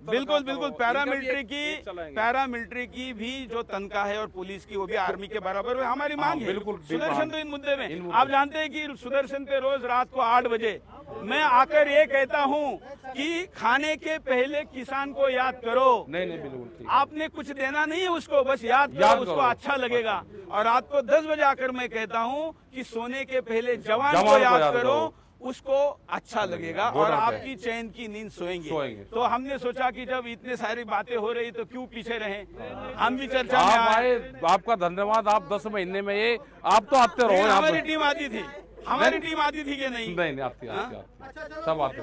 बिल्कुल पैरामिलिट्री की भी जो तनख्वाह है और पुलिस की वो भी आर्मी के बराबर है, हमारी मांग है। बिल्कुल सुदर्शन तो इन मुद्दे में आप जानते हैं कि सुदर्शन पे रोज रात को 8 बजे मैं आकर ये कहता हूँ कि खाने के पहले किसान को याद करो। नहीं बिल्कुल, आपने कुछ देना नहीं है उसको, बस याद करो, उसको अच्छा लगेगा। और रात को 10 बजे आकर मैं कहता हूँ कि सोने के पहले जवान को याद करो, उसको अच्छा लगेगा और आपकी चैन की नींद सोएंगे। तो हमने सोचा कि जब इतने सारी बातें हो रही तो क्यों पीछे रहे, हम भी चर्चा में आए। आपका धन्यवाद। आप 10 महीने में ये आप तो आते रहो। हमारी टीम आती थी, हमारी टीम आती थी कि नहीं? नहीं आती सब आते।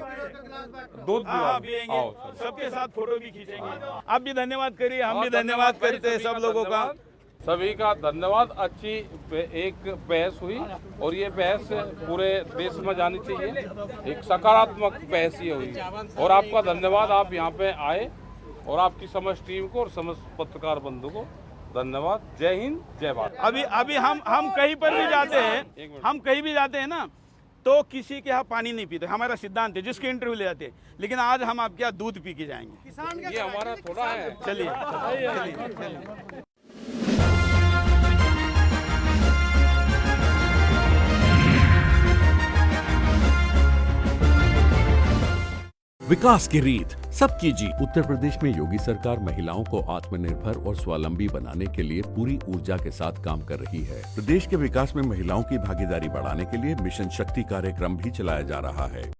दूध पिएंगे, सबके साथ फोटो भी खींचेंगे। आप भी धन्यवाद करिए, हम भी धन्यवाद करते हैं सब लोगों का। सभी का धन्यवाद। अच्छी एक बहस हुई और ये बहस पूरे देश में जानी चाहिए। एक सकारात्मक बहस ये हुई और आपका धन्यवाद, आप यहाँ पे आए और आपकी समस्त टीम को और समस्त पत्रकार बंधु को धन्यवाद। जय हिंद, जय भारत। अभी हम कहीं पर भी जाते हैं, हम कहीं भी जाते हैं ना तो किसी के यहाँ पानी नहीं पीते, हमारा सिद्धांत है, जिसके इंटरव्यू ले जाते हैं। लेकिन आज हम आपके यहाँ दूध पी के जाएंगे। ये हमारा थोड़ा है। चलिए। विकास की रीत सबकी जीत। उत्तर प्रदेश में योगी सरकार महिलाओं को आत्मनिर्भर और स्वावलंबी बनाने के लिए पूरी ऊर्जा के साथ काम कर रही है। प्रदेश के विकास में महिलाओं की भागीदारी बढ़ाने के लिए मिशन शक्ति कार्यक्रम भी चलाया जा रहा है।